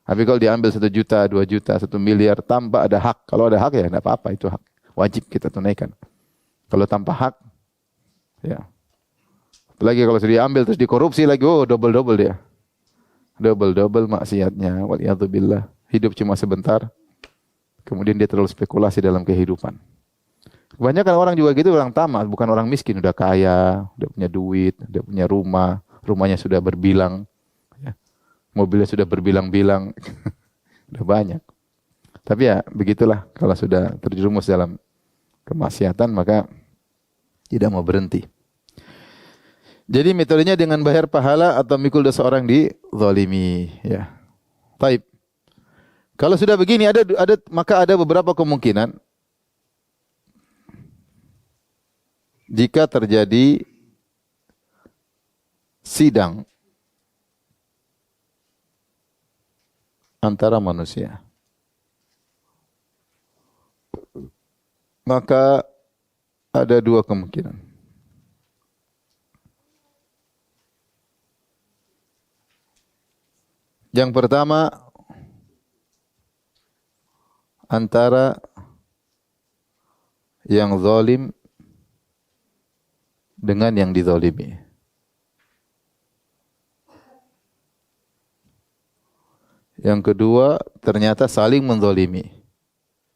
Tapi kalau diambil 1 juta, 2 juta, 1 miliar tanpa ada hak. Kalau ada hak ya enggak apa-apa, itu hak. Wajib kita tunaikan. Kalau tanpa hak, ya. Apalagi kalau sudah diambil terus dikorupsi lagi, oh double-double dia. Double-double maksiatnya. Waliyadzubillah. Hidup cuma sebentar. Kemudian dia terlalu spekulasi dalam kehidupan. Kebanyakan orang juga gitu, orang tamak, bukan orang miskin, udah kaya, udah punya duit, udah punya rumah, rumahnya sudah berbilang, ya. Mobilnya sudah berbilang-bilang, udah banyak. Tapi ya begitulah kalau sudah terjerumus dalam kemaksiatan, maka tidak mau berhenti. Jadi metodenya dengan bayar pahala atau mikul dosa orang dizalimi, ya. Baik. Kalau sudah begini maka ada beberapa kemungkinan jika terjadi sidang antara manusia. Maka ada dua kemungkinan. Yang pertama, antara yang zalim dengan yang dizalimi. Yang kedua, ternyata saling menzalimi.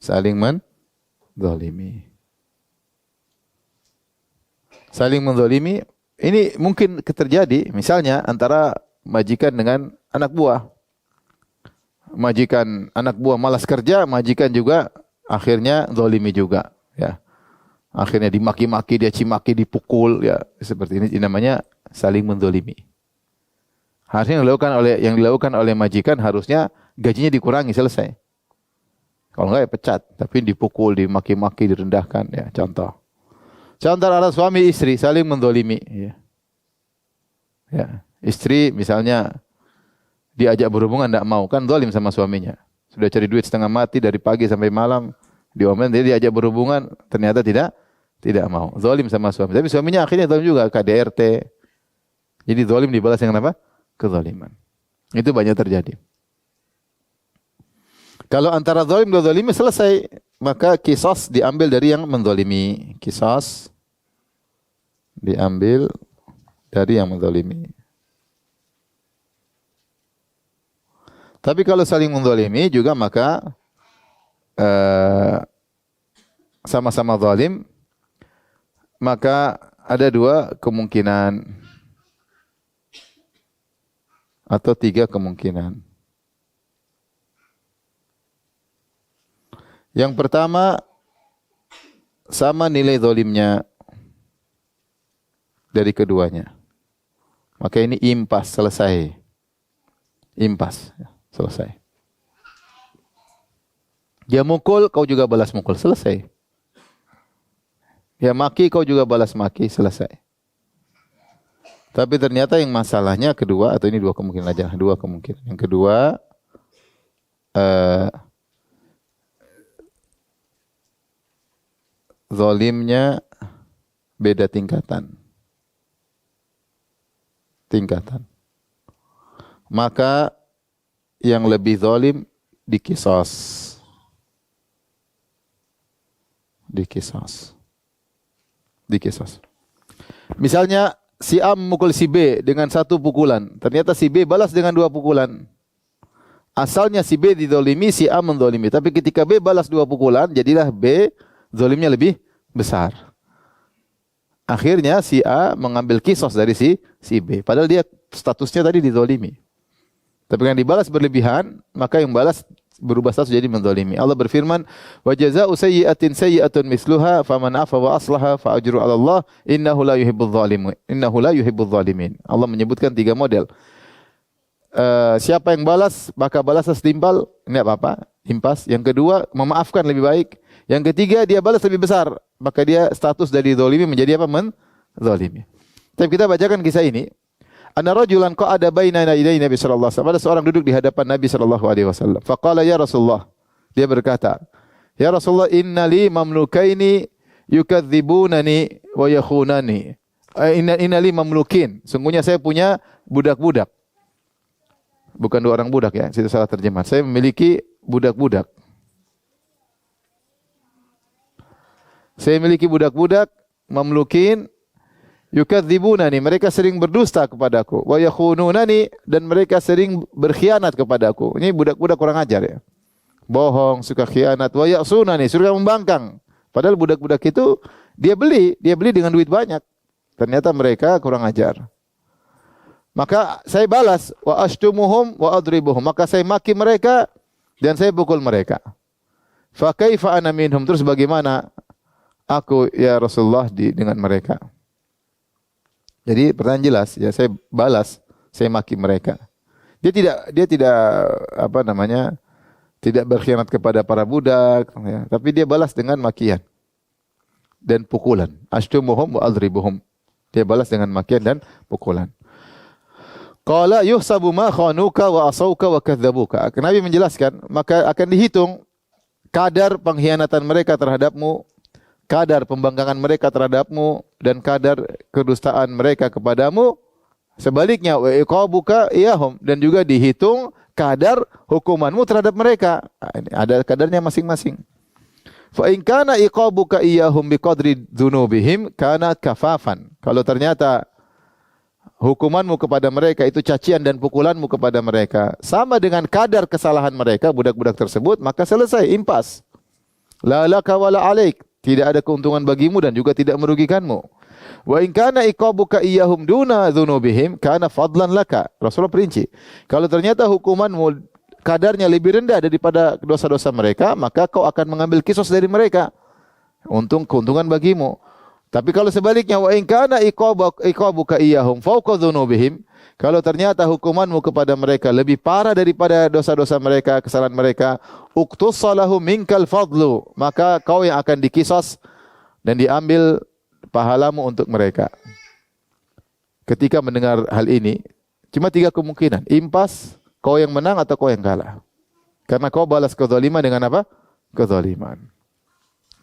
Saling menzalimi. Saling menzalimi, ini mungkin terjadi misalnya antara majikan dengan anak buah. Majikan anak buah malas kerja, majikan juga akhirnya zalimi juga, ya. Akhirnya dimaki-maki, dia cimaki, dipukul, ya, seperti ini namanya saling menzalimi. Harusnya yang dilakukan oleh majikan harusnya gajinya dikurangi, selesai. Kalau enggak ya pecat, tapi dipukul, dimaki-maki, direndahkan, ya, contoh. Contoh ada suami istri saling menzalimi, ya. Ya, istri misalnya diajak berhubungan tidak mau, kan zalim sama suaminya. Sudah cari duit setengah mati dari pagi sampai malam, diomelin, dia diajak berhubungan, ternyata tidak mau. Zalim sama suami. Tapi suaminya akhirnya zalim juga, KDRT. Jadi zalim dibalas dengan apa? Kezaliman. Itu banyak terjadi. Kalau antara zalim dan zalimi selesai, maka qisas diambil dari yang menzalimi. Qisas diambil dari yang menzalimi. Tapi kalau saling menzalimi juga maka sama-sama zalim, maka ada dua kemungkinan atau tiga kemungkinan. Yang pertama, sama nilai zalimnya dari keduanya. Maka ini impas, selesai. Impas, selesai. Dia mukul, kau juga balas mukul, selesai. Dia maki, kau juga balas maki, selesai. Tapi ternyata yang masalahnya kedua, atau ini dua kemungkinan aja, dua kemungkinan. Yang kedua, zalimnya beda tingkatan. Maka yang lebih zalim diqisas. Misalnya si A memukul si B dengan satu pukulan. Ternyata si B balas dengan dua pukulan. Asalnya si B dizalimi, si A menzalimi. Tapi ketika B balas dua pukulan, jadilah B zalimnya lebih besar. Akhirnya si A mengambil qisas dari si B. Padahal dia statusnya tadi dizalimi. Tapi yang dibalas berlebihan, maka yang balas berubah status jadi menzalimi. Allah berfirman, "Wa jazaa'u sayyi'atin sayyi'atun misluha, faman 'afa wa aslaha fa ajru 'ala Allah, innahu la yuhibbudz zalimin." Allah menyebutkan tiga model. Siapa yang balas, maka balas setimpal, ini apa-apa, impas. Yang kedua, memaafkan lebih baik. Yang ketiga, dia balas lebih besar, maka dia status dari zalimi menjadi apa? Menzalimi. Tapi kita bacakan kisah ini. Anna rajulan qa'ada baina yaday Nabi sallallahu alaihi wasallam. Ada seorang duduk di hadapan Nabi sallallahu alaihi wasallam. Faqala ya Rasulullah. Dia berkata, "Ya Rasulullah, inna li mamlukaini yukadzibunani wa yakhunani." Inna li mamlukin. Sungguhnya saya punya budak-budak. Bukan dua orang budak ya, itu salah terjemahan. Saya memiliki budak-budak. Saya memiliki budak-budak mamlukin yukadzibunani, mereka sering berdusta kepadaku, wa yakhununani, dan mereka sering berkhianat kepadaku. Ini budak-budak kurang ajar ya. Bohong, suka khianat, wa ya'sunani, suka membangkang. Padahal budak-budak itu dia beli dengan duit banyak. Ternyata mereka kurang ajar. Maka saya balas, wa ashtumuhum wa adribuhum. Maka saya maki mereka dan saya pukul mereka. Fa kaifa ana minhum, terus bagaimana aku ya Rasulullah dengan mereka. Jadi pertanyaan jelas, ya saya balas, saya maki mereka. Dia tidak apa namanya? Tidak berkhianat kepada para budak, ya, tapi dia balas dengan makian dan pukulan. Ashtumuhum wa adribuhum. Dia balas dengan makian dan pukulan. Qala yuhsabu ma khanuka wa asauka wa kadzabuka. Nabi menjelaskan, maka akan dihitung kadar pengkhianatan mereka terhadapmu, kadar pembangkangan mereka terhadapmu, dan kadar kedustaan mereka kepadamu. Sebaliknya, wa iqabuka iyahum, dan juga dihitung kadar hukumanmu terhadap mereka. Ini ada kadarnya masing-masing. Fa in kana iqabuka iyahum biqadri dzunubihim kana kafafan. Kalau ternyata hukumanmu kepada mereka itu cacian dan pukulanmu kepada mereka sama dengan kadar kesalahan mereka, budak-budak tersebut, maka selesai, impas. La laka wala alaik. Tidak ada keuntungan bagimu dan juga tidak merugikanmu. Wa in kana iqabuka iyyahum duna dzunubihim kana fadlan laka. Rasulullah perinci. Kalau ternyata hukumanmu kadarnya lebih rendah daripada dosa-dosa mereka, maka kau akan mengambil kisos dari mereka. Keuntungan bagimu. Tapi kalau sebaliknya, wa in kana iqabuka iyyahum fawqa dzunubihim, kalau ternyata hukumanmu kepada mereka lebih parah daripada dosa-dosa mereka, kesalahan mereka, uqtusalahu minkal fadlu, maka kau yang akan dikisos dan diambil pahalamu untuk mereka. Ketika mendengar hal ini, cuma 3 kemungkinan. Impas, kau yang menang atau kau yang kalah. Karena kau balas kezaliman dengan apa? Kezaliman.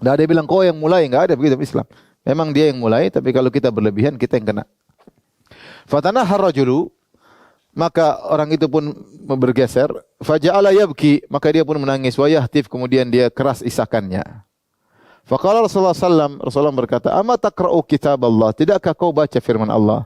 Tidak ada yang bilang kau yang mulai, enggak ada begitu Islam. Memang dia yang mulai, tapi kalau kita berlebihan, kita yang kena. Fatanahar rajulu, maka orang itu pun bergeser. Faja'ala yabki, maka dia pun menangis. Wa yahtif, kemudian dia keras isakannya. Faqala Rasulullah sallam, Rasulullah berkata, "Ama taqra'u kitab Allah? Tidakkah kau baca firman Allah?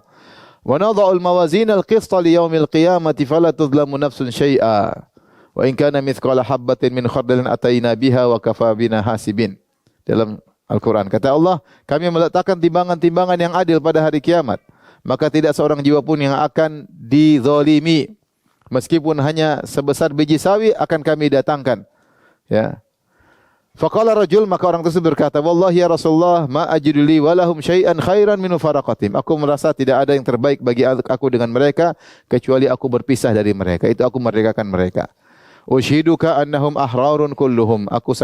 Wa nadha'ul mawazin al-qista li yaumil qiyamati fala tudlamu nafsun syai'a. Wa in kana mithqala habatin min khardalin ataina biha wa kafa bina hasibin." Dalam Al-Quran kata Allah, kami meletakkan timbangan-timbangan yang adil pada hari kiamat, maka tidak seorang jiwa pun yang akan dizalimi, meskipun hanya sebesar biji sawi akan kami datangkan. Ya. Faqala rajul, maka orang tersebut berkata, "Wallahi ya Rasulullah, ma ajidu li wa lahum syai'an khairan min faraqatim." Aku merasa tidak ada yang terbaik bagi aku dengan mereka kecuali aku berpisah dari mereka. Itu aku merdekakan mereka. Ushiduka annahum ahrarun kulluhum. Aku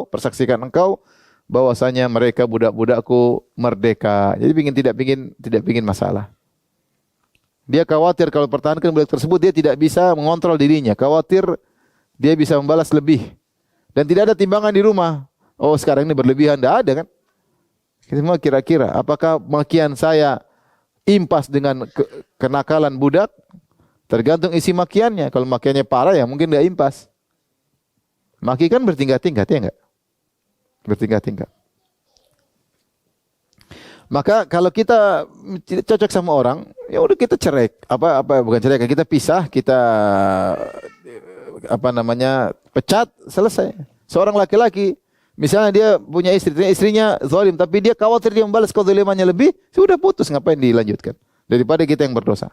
persaksikan engkau bahwasanya mereka budak-budakku merdeka. Jadi tidak pingin masalah. Dia khawatir kalau pertahankan budak tersebut dia tidak bisa mengontrol dirinya. Khawatir dia bisa membalas lebih. Dan tidak ada timbangan di rumah. Oh, sekarang ini berlebihan, tidak ada kan? Kita semua kira-kira apakah makian saya impas dengan kenakalan budak? Tergantung isi makiannya. Kalau makiannya parah ya mungkin tidak impas. Maki kan bertingkat-tingkat ya enggak? Bertingkat-tingkat. Maka kalau kita cocok sama orang, ya udah kita cerai. Bukan cerai, kita pisah, kita pecat, selesai. Seorang laki-laki, misalnya dia punya istrinya zalim, tapi dia khawatir dia membalas kezalimannya lebih, sudah putus, ngapain dilanjutkan? Daripada kita yang berdosa.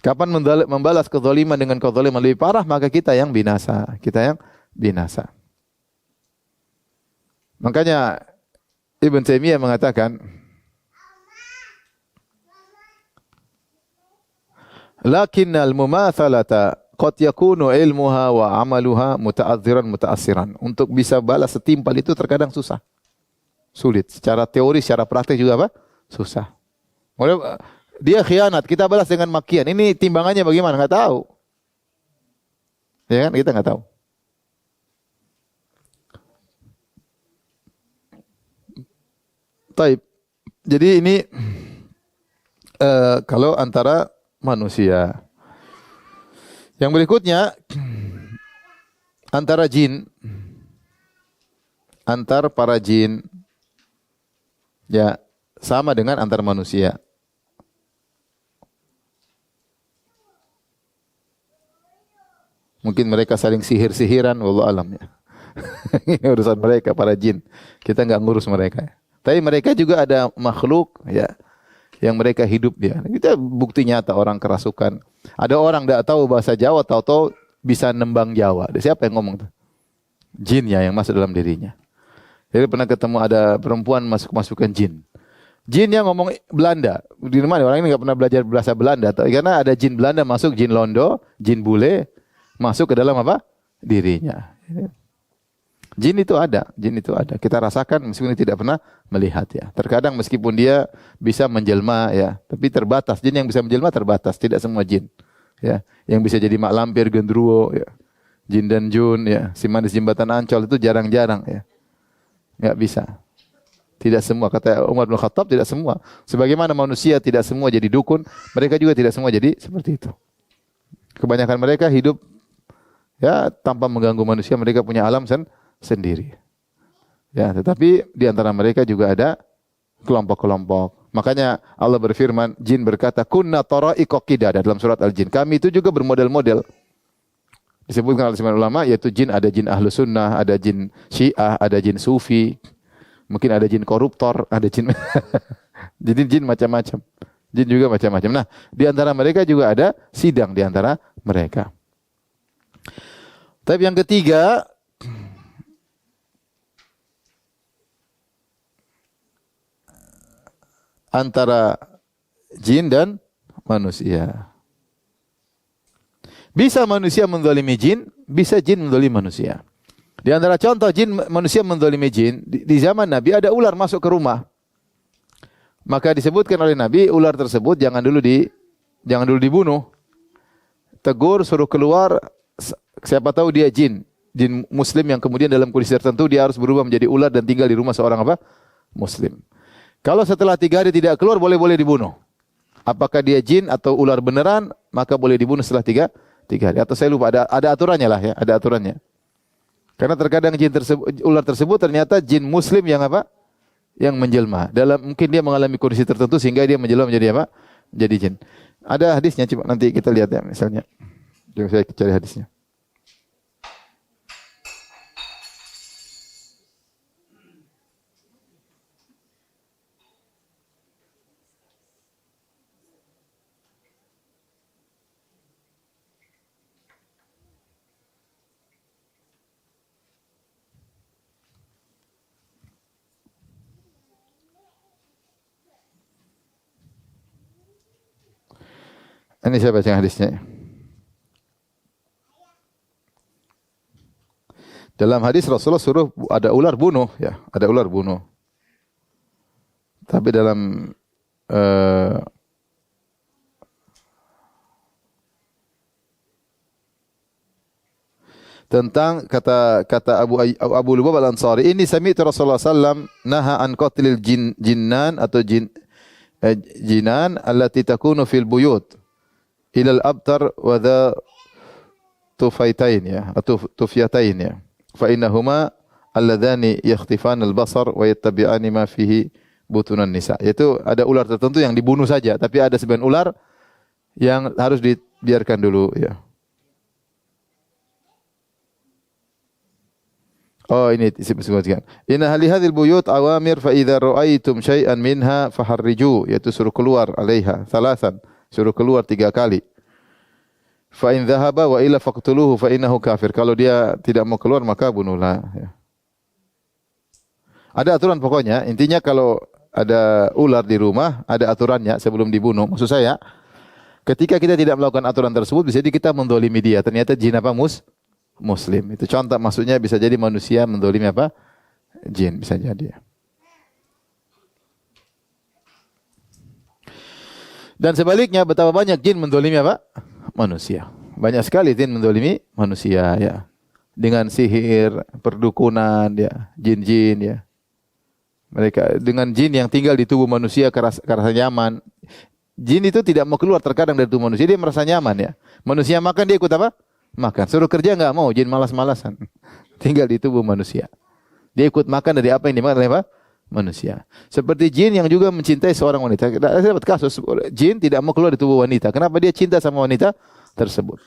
Kapan membalas kezaliman dengan kezaliman lebih parah, maka kita yang binasa. Makanya Ibn Taimiyah mengatakan, lakinnal mumatsalata qad yakunu ilmuha wa amaluha muta'assiran. Untuk bisa balas setimpal itu terkadang susah. Sulit. Secara teori, secara praktik juga apa? Susah. Dia khianat, kita balas dengan makian. Ini timbangannya bagaimana? Enggak tahu. Ya kan? Kita enggak tahu. Taib. Jadi ini kalau antara manusia. Yang berikutnya antara jin, antar para jin, ya sama dengan antar manusia. Mungkin mereka saling sihir-sihiran, wallahu alam ya. Ini urusan mereka para jin. Kita enggak ngurus mereka. Tapi mereka juga ada makhluk ya yang mereka hidup dia. Kita bukti nyata orang kerasukan. Ada orang enggak tahu bahasa Jawa, tahu-tahu bisa nembang Jawa. Siapa yang ngomong tuh? jinnya yang masuk dalam dirinya. Jadi pernah ketemu ada perempuan masuk-masukkan jin. Jin yang ngomong Belanda. Di mana orang ini nggak pernah belajar bahasa Belanda. Karena ada jin Belanda masuk, jin Londo, jin bule masuk ke dalam apa? Dirinya. Jin itu ada, jin itu ada. Kita rasakan meskipun tidak pernah melihat ya. Terkadang meskipun dia bisa menjelma ya, tapi terbatas. Jin yang bisa menjelma terbatas, tidak semua jin. Ya, yang bisa jadi mak lampir, gendruwo ya. Jin dan jun ya, si manis jembatan Ancol itu jarang-jarang ya. Enggak bisa. Tidak semua, kata Umar bin Khattab, tidak semua. Sebagaimana manusia tidak semua jadi dukun, mereka juga tidak semua jadi seperti itu. Kebanyakan mereka hidup ya tanpa mengganggu manusia, mereka punya alam sendiri. Ya, tetapi di antara mereka juga ada kelompok-kelompok. Makanya Allah berfirman, jin berkata, "Kunna tara'iqa qidada" dalam surat Al-Jin. Kami itu juga bermodel-model. Disebutkan oleh semua ulama, yaitu jin, ada jin ahlu sunnah, ada jin syiah, ada jin sufi, mungkin ada jin koruptor, ada jin jadi jin macam-macam. Jin juga macam-macam. Nah, di antara mereka juga ada sidang di antara mereka. Tapi yang ketiga, antara jin dan manusia. Bisa manusia menzalimi jin, bisa jin menzalimi manusia. Di antara contoh jin manusia menzalimi jin, di zaman Nabi ada ular masuk ke rumah. Maka disebutkan oleh Nabi, ular tersebut jangan dulu dibunuh. Tegur, suruh keluar, siapa tahu dia jin muslim yang kemudian dalam kondisi tertentu dia harus berubah menjadi ular dan tinggal di rumah seorang apa? Muslim. Kalau setelah 3 hari tidak keluar, boleh dibunuh. Apakah dia jin atau ular beneran, maka boleh dibunuh setelah 3 hari. Atau saya lupa, ada aturannya lah ya, ada aturannya. Karena terkadang ular tersebut ternyata jin muslim yang apa? Yang menjelma. Mungkin dia mengalami kondisi tertentu sehingga dia menjelma menjadi apa? Jadi jin. Ada hadisnya, coba nanti kita lihat ya misalnya. Coba saya cari hadisnya. Ini saya baca hadisnya. Dalam hadis Rasulullah suruh ada ular bunuh, ya, ada ular bunuh. Tapi dalam tentang kata Abu Lubab Al-Ansari, ini sami'tu Rasulullah sallam naha an qatlil jinnan atau jinan allati takunu fil buyut ilal abtar wa dha tufaitain ya atau tufyatain ya fa innahuma alladhani yakhtifan al-basar wa yattabi'ani ma fihi butunan nisa. Yaitu ada ular tertentu yang dibunuh saja, tapi ada sebagian ular yang harus dibiarkan dulu ya. Oh, ini disebutkan. Inna hadhil buyut awamir fa idza ra'aitum syai'an minha faharriju, yaitu suruh keluar alaiha salasan. Suruh keluar 3 kali. Fa in dhahaba wa illa faqtuluhu fa innahu kafir. Kalau dia tidak mau keluar maka bunuhlah ya. Ada aturan pokoknya, intinya kalau ada ular di rumah, ada aturannya sebelum dibunuh. Maksud saya, ketika kita tidak melakukan aturan tersebut, bisa jadi kita mendolimi dia. Ternyata jin apa? Muslim. Itu contoh, maksudnya bisa jadi manusia mendolimi apa? Jin, bisa jadi. Dan sebaliknya, betapa banyak jin mendolimi apa? Manusia. Banyak sekali jin mendolimi manusia ya. Dengan sihir, perdukunan ya, jin-jin ya. Mereka dengan jin yang tinggal di tubuh manusia kerasa nyaman. Jin itu tidak mau keluar terkadang dari tubuh manusia, dia merasa nyaman ya. Manusia makan, dia ikut apa? Makan. Suruh kerja enggak mau, jin malas-malasan. Tinggal di tubuh manusia. Dia ikut makan dari apa yang dimakan oleh apa? Manusia. Seperti jin yang juga mencintai seorang wanita. Saya dapat kasus jin tidak mau keluar dari tubuh wanita. Kenapa? Dia cinta sama wanita tersebut.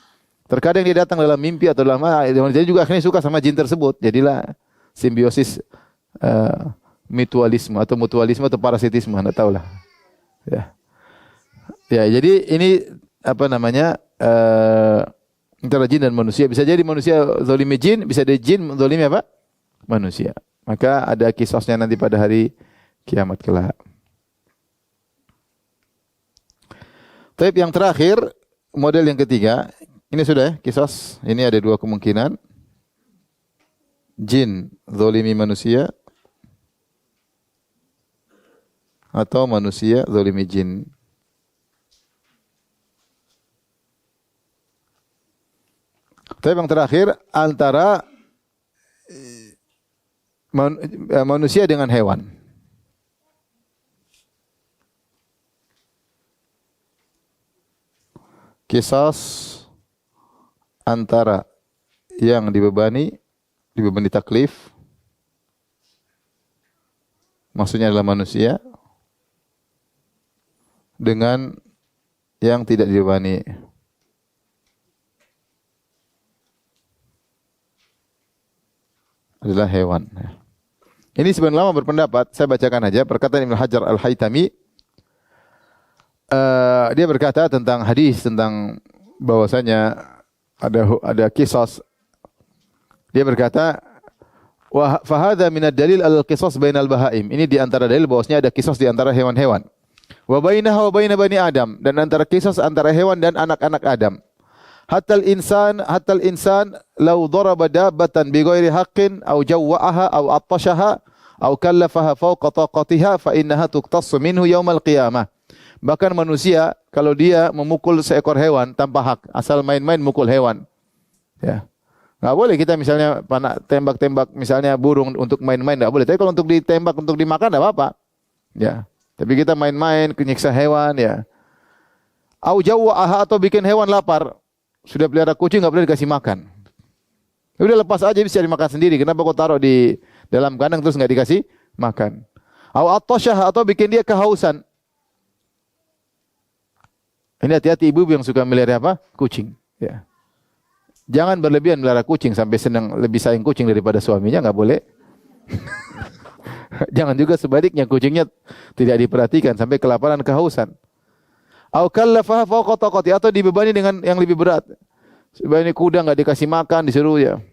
Terkadang dia datang dalam mimpi atau dalam wanita juga akhirnya suka sama jin tersebut. Jadilah simbiosis mutualisme atau parasitisme, enggak tahulah. Ya. Ya, jadi ini apa namanya? Antara jin dan manusia. Bisa jadi manusia zalimi jin, bisa jadi jin zalimi apa? Manusia. Maka ada kisahnya nanti pada hari kiamat kelak. Tapi yang terakhir, model yang ketiga, ini sudah ya, kisah. Ini ada dua kemungkinan. Jin zalimi manusia atau manusia zalimi jin. Tapi yang terakhir antara manusia dengan hewan. Kisah antara yang dibebani taklif, maksudnya adalah manusia, dengan yang tidak dibebani. Adalah hewan. Ini sebagian ulama berpendapat, saya bacakan aja perkataan Ibnu Hajar Al-Haytami. Dia berkata tentang hadis tentang bahwasanya ada qisas. Dia berkata, wa fahadha min ad-dalil al-qisas bainal bahaim. Ini di antara dalil bahwasanya ada qisas di antara hewan-hewan. Wa bainaha wa bain bani Adam, dan antara qisas antara hewan dan anak-anak Adam. Hatta al-insan law daraba dabbatan bighairi haqqin aw jawwa'aha aw attashaha aw kallafaha fawqa taqatiha fa innaha tuqtassu minhu yaumal qiyamah. Bahkan manusia kalau dia memukul seekor hewan tanpa hak, asal main-main mukul hewan. Ya. Enggak boleh kita misalnya tembak-tembak misalnya burung untuk main-main, enggak boleh. Tapi kalau untuk ditembak untuk dimakan enggak apa-apa. Ya. Tapi kita main-main nyiksa hewan ya. Au jawwa'aha atau bikin hewan lapar. Sudah pelihara kucing enggak boleh dikasih makan. Ya udah lepas aja bisa dimakan sendiri. Kenapa kau taruh di dalam kandang terus enggak dikasih makan? Au attashaha atau bikin dia kehausan. Ini hati-hati ibu yang suka melihara apa? Kucing. Ya. Jangan berlebihan melihara kucing sampai senang lebih sayang kucing daripada suaminya, enggak boleh. Jangan juga sebaliknya kucingnya tidak diperhatikan sampai kelaparan kehausan. Au kallafaha fawqa taqati atau dibebani dengan yang lebih berat. Sebenarnya kuda enggak dikasih makan disuruh ya.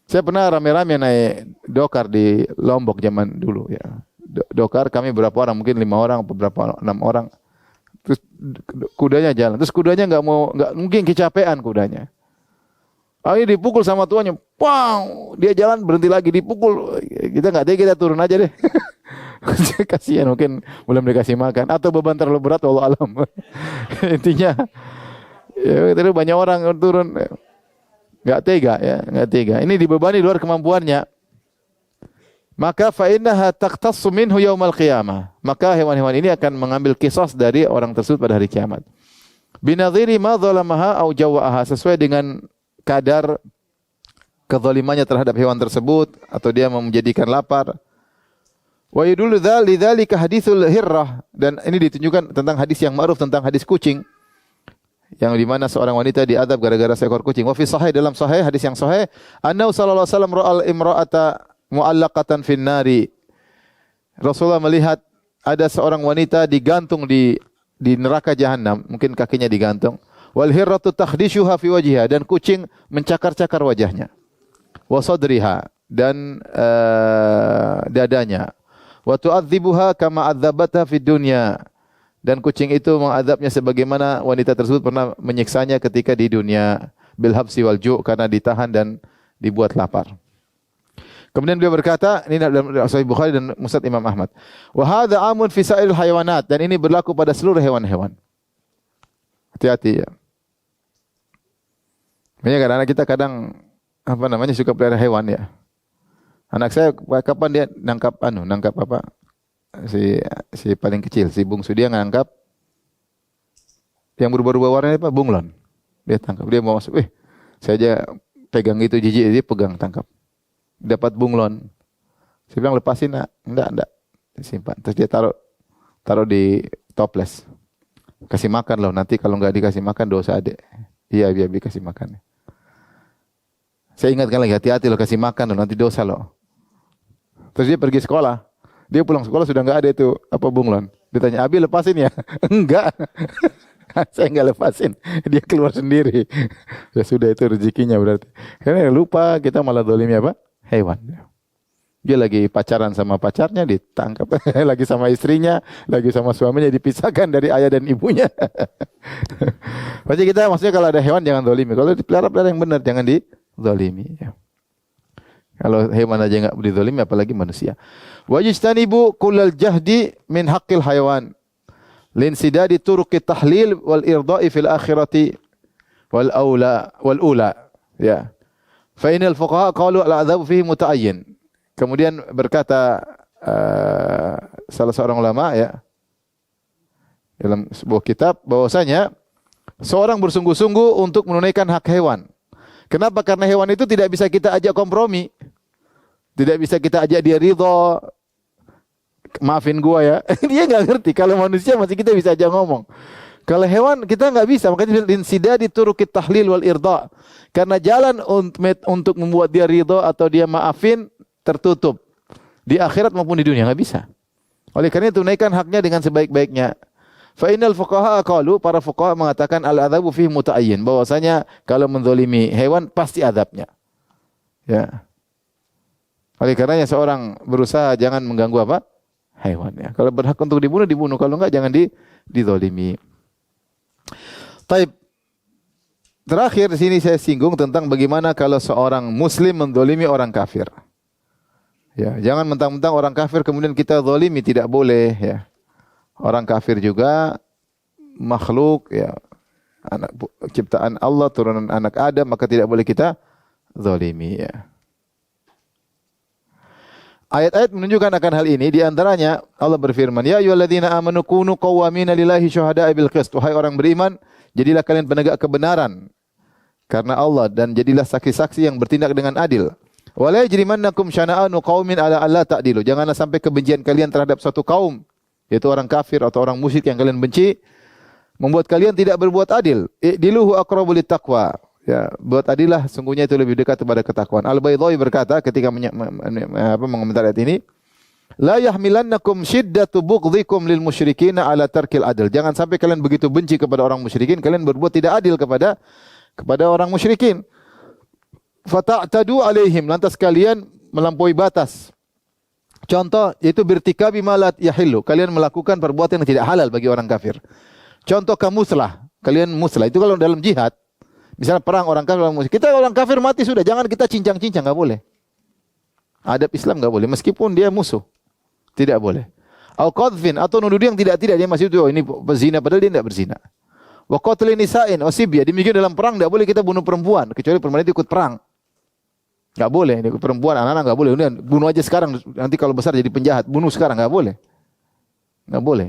Saya pernah rame-rame naik dokar di Lombok zaman dulu ya. Dokar kami berapa orang? Mungkin 5 orang, beberapa 6 orang. Terus kudanya jalan. Terus kudanya enggak mungkin kecapean kudanya. Akhirnya dipukul sama tuannya. Wow, dia jalan berhenti lagi dipukul. Kita enggak tega, kita turun aja deh. Kasihan mungkin belum dikasih makan atau beban terlalu berat wallahu alam. Intinya ya terus banyak orang turun enggak tega ya, enggak tega. Ini dibebani luar kemampuannya. Maka fa innaha taqtassu minhu yaumal qiyamah. Maka hewan-hewan ini akan mengambil qisas dari orang tersebut pada hari kiamat. Binadhiri ma dzalamaha au jawaaha, sesuai dengan kadar kezalimannya terhadap hewan tersebut atau dia menjadikan lapar. Wa yadullu lidzalika haditsul hirrah, dan ini ditunjukkan tentang hadis yang ma'ruf tentang hadis kucing yang di mana seorang wanita diadab gara-gara seekor kucing. Wa fi sahih, dalam sahih hadis yang sahih, annahu sallallahu alaihi wasallam ra'al imra'ata mu'allaqatan fin nari. Rasulullah melihat ada seorang wanita digantung di neraka jahanam, mungkin kakinya digantung. Wal hirratu takhdishuha fi wajhiha, dan kucing mencakar-cakar wajahnya. Wa sadriha, dan dadanya. Wa tu'adzibuha kama adzabatha fid dunya, dan kucing itu mengadabnya sebagaimana wanita tersebut pernah menyiksanya ketika di dunia, bil habsi wal ju', karena ditahan dan dibuat lapar. Kemudian beliau berkata, ini dalam Sahih Bukhari dan Musnad Imam Ahmad. Wa hadza amun fi sa'iril hayawanat, dan ini berlaku pada seluruh hewan-hewan. Hati-hati ya. Makanya kadang-kadang kita suka pelihara hewan ya. Anak saya kapan dia nangkap apa? Si paling kecil, si bungsu dia nangkap yang berubah-ubah warnanya apa? Bunglon. Dia tangkap, dia mau masuk. Saya aja pegang itu jijik, dia pegang tangkap. Dapat bunglon. Saya bilang lepasin nak. Enggak. Simpan. Terus dia taruh di toples. Kasih makan loh, nanti kalau enggak dikasih makan dosa adek. Iya, biar dikasih makan. Saya ingatkan lagi, hati-hati loh, kasih makan loh, nanti dosa loh. Terus dia pergi sekolah. Dia pulang sekolah sudah enggak ada itu apa bunglon. Ditanya, Abi lepasin ya? Enggak. Saya nggak lepasin, dia keluar sendiri. Ya sudah itu rezekinya berarti. Karena lupa kita malah dolimi apa? Hewan. Dia lagi pacaran sama pacarnya ditangkap, lagi sama istrinya, lagi sama suaminya dipisahkan dari ayah dan ibunya. Pasti kita maksudnya kalau ada hewan jangan dolimi. Kalau dipelihara yang benar jangan didolimi. Ya. Kalau hewan aja nggak didolimi apalagi manusia. Wajistanibu kullal jahdi min haqqil hayawan. Linsidadi turuqi tahlil wal irda'i fil akhirati wal ula. Ya. Fa inal fuqaha qalu al adzabu fihi muta'ayyin. Kemudian berkata salah seorang ulama ya dalam sebuah kitab bahwasanya seorang bersungguh-sungguh untuk menunaikan hak hewan. Kenapa? Karena hewan itu tidak bisa kita ajak kompromi. Tidak bisa kita ajak dia ridho. Maafin gua ya. Dia nggak ngerti. Kalau manusia masih kita bisa ajak ngomong. Kalau hewan kita nggak bisa. Makanya insidadi turuqit tahlil wal irda. Karena jalan untuk membuat dia ridho atau dia maafin tertutup di akhirat maupun di dunia, nggak bisa. Oleh karena itu tunaikan haknya dengan sebaik-baiknya. Fa innal fuqaha qalu, para fuqaha mengatakan al adzabu fihi muta'ayyin, bahwasanya kalau menzalimi hewan pasti azabnya. Ya. Oleh karenanya seorang berusaha jangan mengganggu apa? Hewan ya. Kalau berhak untuk dibunuh dibunuh, kalau enggak jangan dizalimi. Taib. Terakhir di sini saya singgung tentang bagaimana kalau seorang muslim menzalimi orang kafir. Ya, jangan mentang-mentang orang kafir kemudian kita zalimi, tidak boleh ya. Orang kafir juga makhluk ya, anak ciptaan Allah, turunan anak Adam, maka tidak boleh kita zalimi ya. Ayat-ayat menunjukkan akan hal ini, di antaranya Allah berfirman, "Ya ayyuhalladzina amanu kunu qawwamina lillahi syuhada'a bil qist." Wahai orang beriman, jadilah kalian penegak kebenaran karena Allah dan jadilah saksi-saksi yang bertindak dengan adil. Wala yajrimannakum syana'anu qaumin ala alla ta'dilu. Janganlah sampai kebencian kalian terhadap suatu kaum, yaitu orang kafir atau orang musyrik yang kalian benci, membuat kalian tidak berbuat adil. I'diluhu aqrabu littaqwa. Ya, buat adillah sungguhnya itu lebih dekat kepada ketakwaan. Al-Baydhawi berkata ketika mengomentari ayat ini, la yahmilannakum syiddatu bughdhikum lil musyrikin ala tarkil adl. Jangan sampai kalian begitu benci kepada orang musyrikin, kalian berbuat tidak adil kepada orang musyrikin. Fata'tadu alaihim, lantas kalian melampaui batas. Contoh yaitu birtikabi malat yahillu, kalian melakukan perbuatan yang tidak halal bagi orang kafir. Contoh kamuslah, kalian muslah itu kalau dalam jihad. Misalnya perang orang kafir, kita orang kafir mati sudah, jangan kita cincang-cincang, enggak boleh. Adab Islam enggak boleh meskipun dia musuh. Tidak boleh. Au qadfin, atau nuduh dia yang tidak-tidak, dia masih itu ini berzina padahal dia tidak berzina. Wa qatlin nisa'in wasibya, demikian dalam perang enggak boleh kita bunuh perempuan kecuali perempuan itu ikut perang. Enggak boleh, ini perempuan, anak-anak enggak boleh. Udah, bunuh aja sekarang, nanti kalau besar jadi penjahat. Bunuh sekarang, enggak boleh. Enggak boleh.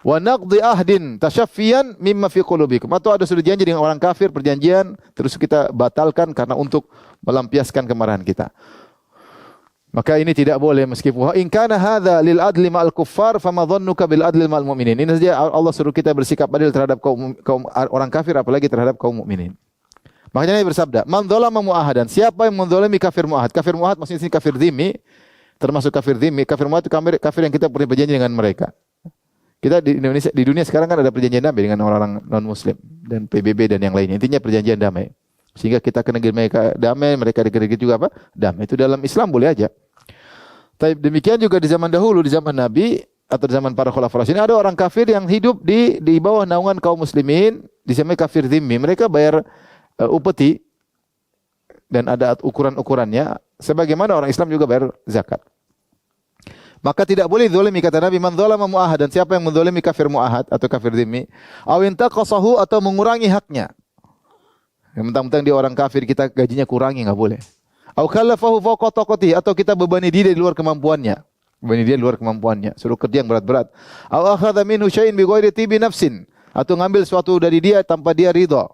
Wa naqdi ahdin tasyaffiyan mimma fi qulubikum. Atau ada sudah janji dengan orang kafir, perjanjian, terus kita batalkan karena untuk melampiaskan kemarahan kita. Maka ini tidak boleh meskipun in kana hadza lil adli ma'al kuffar fama dhannuka bil adli ma'al mu'minin. Ini saja Allah suruh kita bersikap adil terhadap kaum orang kafir apalagi terhadap kaum mukminin. Makanya Nabi bersabda, "Man dzalama mu'ahadan." Siapa yang menzalimi kafir mu'ahad? Kafir mu'ahad maksudnya sini kafir dzimmi, termasuk kafir dzimmi. Kafir mu'ahad itu kafir yang kita punya perjanjian dengan mereka. Kita di Indonesia, di dunia sekarang kan ada perjanjian damai dengan orang-orang non-muslim dan PBB dan yang lainnya. Intinya perjanjian damai. Sehingga kita ke negeri mereka damai, mereka di negeri juga apa? Damai. Itu dalam Islam boleh aja. Tapi demikian juga di zaman dahulu, di zaman Nabi atau di zaman para khulafaur rasyidin, ada orang kafir yang hidup di bawah naungan kaum muslimin, disebut kafir dzimmi. Mereka bayar upeti dan ada ukuran-ukurannya sebagaimana orang Islam juga bayar zakat. Maka tidak boleh zalimi, kata Nabi, man dzalama mu'ahadan, siapa yang menzalimi kafir mu'ahad atau kafir dzimmi, aw intaqasahu, atau mengurangi haknya. Yang mentang-mentang dia orang kafir kita gajinya kurangi, enggak boleh. Aw kallafahu fawqa taqatihi, atau kita bebani dia di luar kemampuannya. Bebani dia di luar kemampuannya, suruh kerja yang berat-berat. Aw akhadha minhu syai'in bi ghairi tibi nafsin, atau ngambil sesuatu dari dia tanpa dia ridha.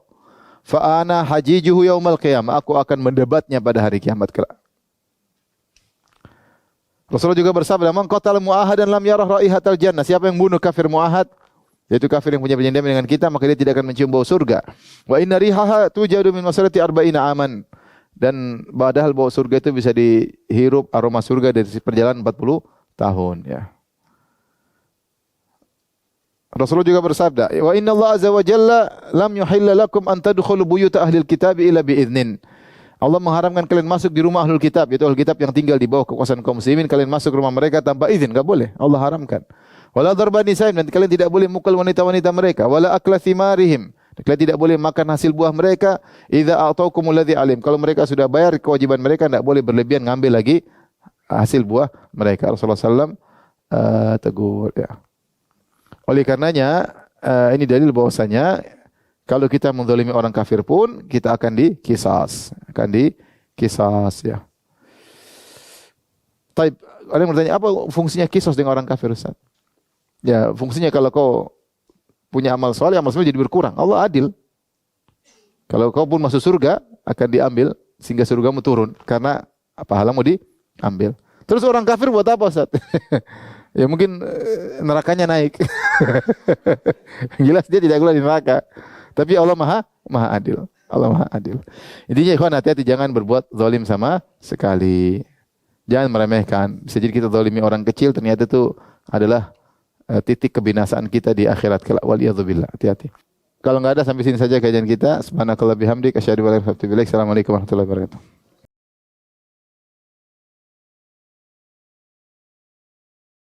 Fa ana hajijuhu yaumal qiyamah, aku akan mendebatnya pada hari kiamat kelak. Rasulullah juga bersabda, "Man qatala mu'ahadan lam yarah raihatal jannah." Siapa yang bunuh kafir mu'ahad, yaitu kafir yang punya perjanjian dengan kita, maka dia tidak akan mencium bau surga. Wa inna rihaha tujadu min masirati arba'ina aman. Dan padahal bau surga itu bisa dihirup aroma surga dari perjalanan 40 tahun ya. Rasulullah juga bersabda, "Wa inna Allah azza wa jalla lam yuhilla lakum an tadkhulu buyuta ahlil kitab illa biidznin." Allah mengharamkan kalian masuk di rumah ahlul kitab, yaitu ahlul kitab yang tinggal di bawah kekuasaan kaum muslimin, kalian masuk rumah mereka tanpa izin, enggak boleh. Allah haramkan. Wala darban nisaim, dan kalian tidak boleh mukul wanita-wanita mereka, wala akla thimarihim. Kalian tidak boleh makan hasil buah mereka, idza a'taukumul ladzi alim. Kalau mereka sudah bayar kewajiban mereka, tidak boleh berlebihan ngambil lagi hasil buah mereka. Rasulullah SAW tegur ya. Oleh karenanya ini dalil bahwasanya kalau kita menzalimi orang kafir pun kita akan dikisas, ya. Taib, ada yang bertanya, apa fungsinya kisos dengan orang kafir, Ustaz? Ya, fungsinya kalau kau punya amal soleh jadi berkurang. Allah adil. Kalau kau pun masuk surga akan diambil sehingga surgamu turun karena pahalamu diambil. Terus orang kafir buat apa, Ustaz? Ya mungkin nerakanya naik. Jelas dia tidak gula di neraka. Tapi Allah maha adil. Allah maha adil. Intinya ikhwan, hati-hati jangan berbuat zalim sama sekali. Jangan meremehkan. Bisa jadi kita zalimi orang kecil, ternyata itu adalah titik kebinasaan kita di akhirat kelak. Waliyadzubillah. Hati-hati. Kalau enggak ada, sampai sini saja kajian kita. Subhanakallah bihamdik asyhadu an la ilaha illa anta astaghfiruka wa atubu ilaik. Assalamualaikum warahmatullahi wabarakatuh.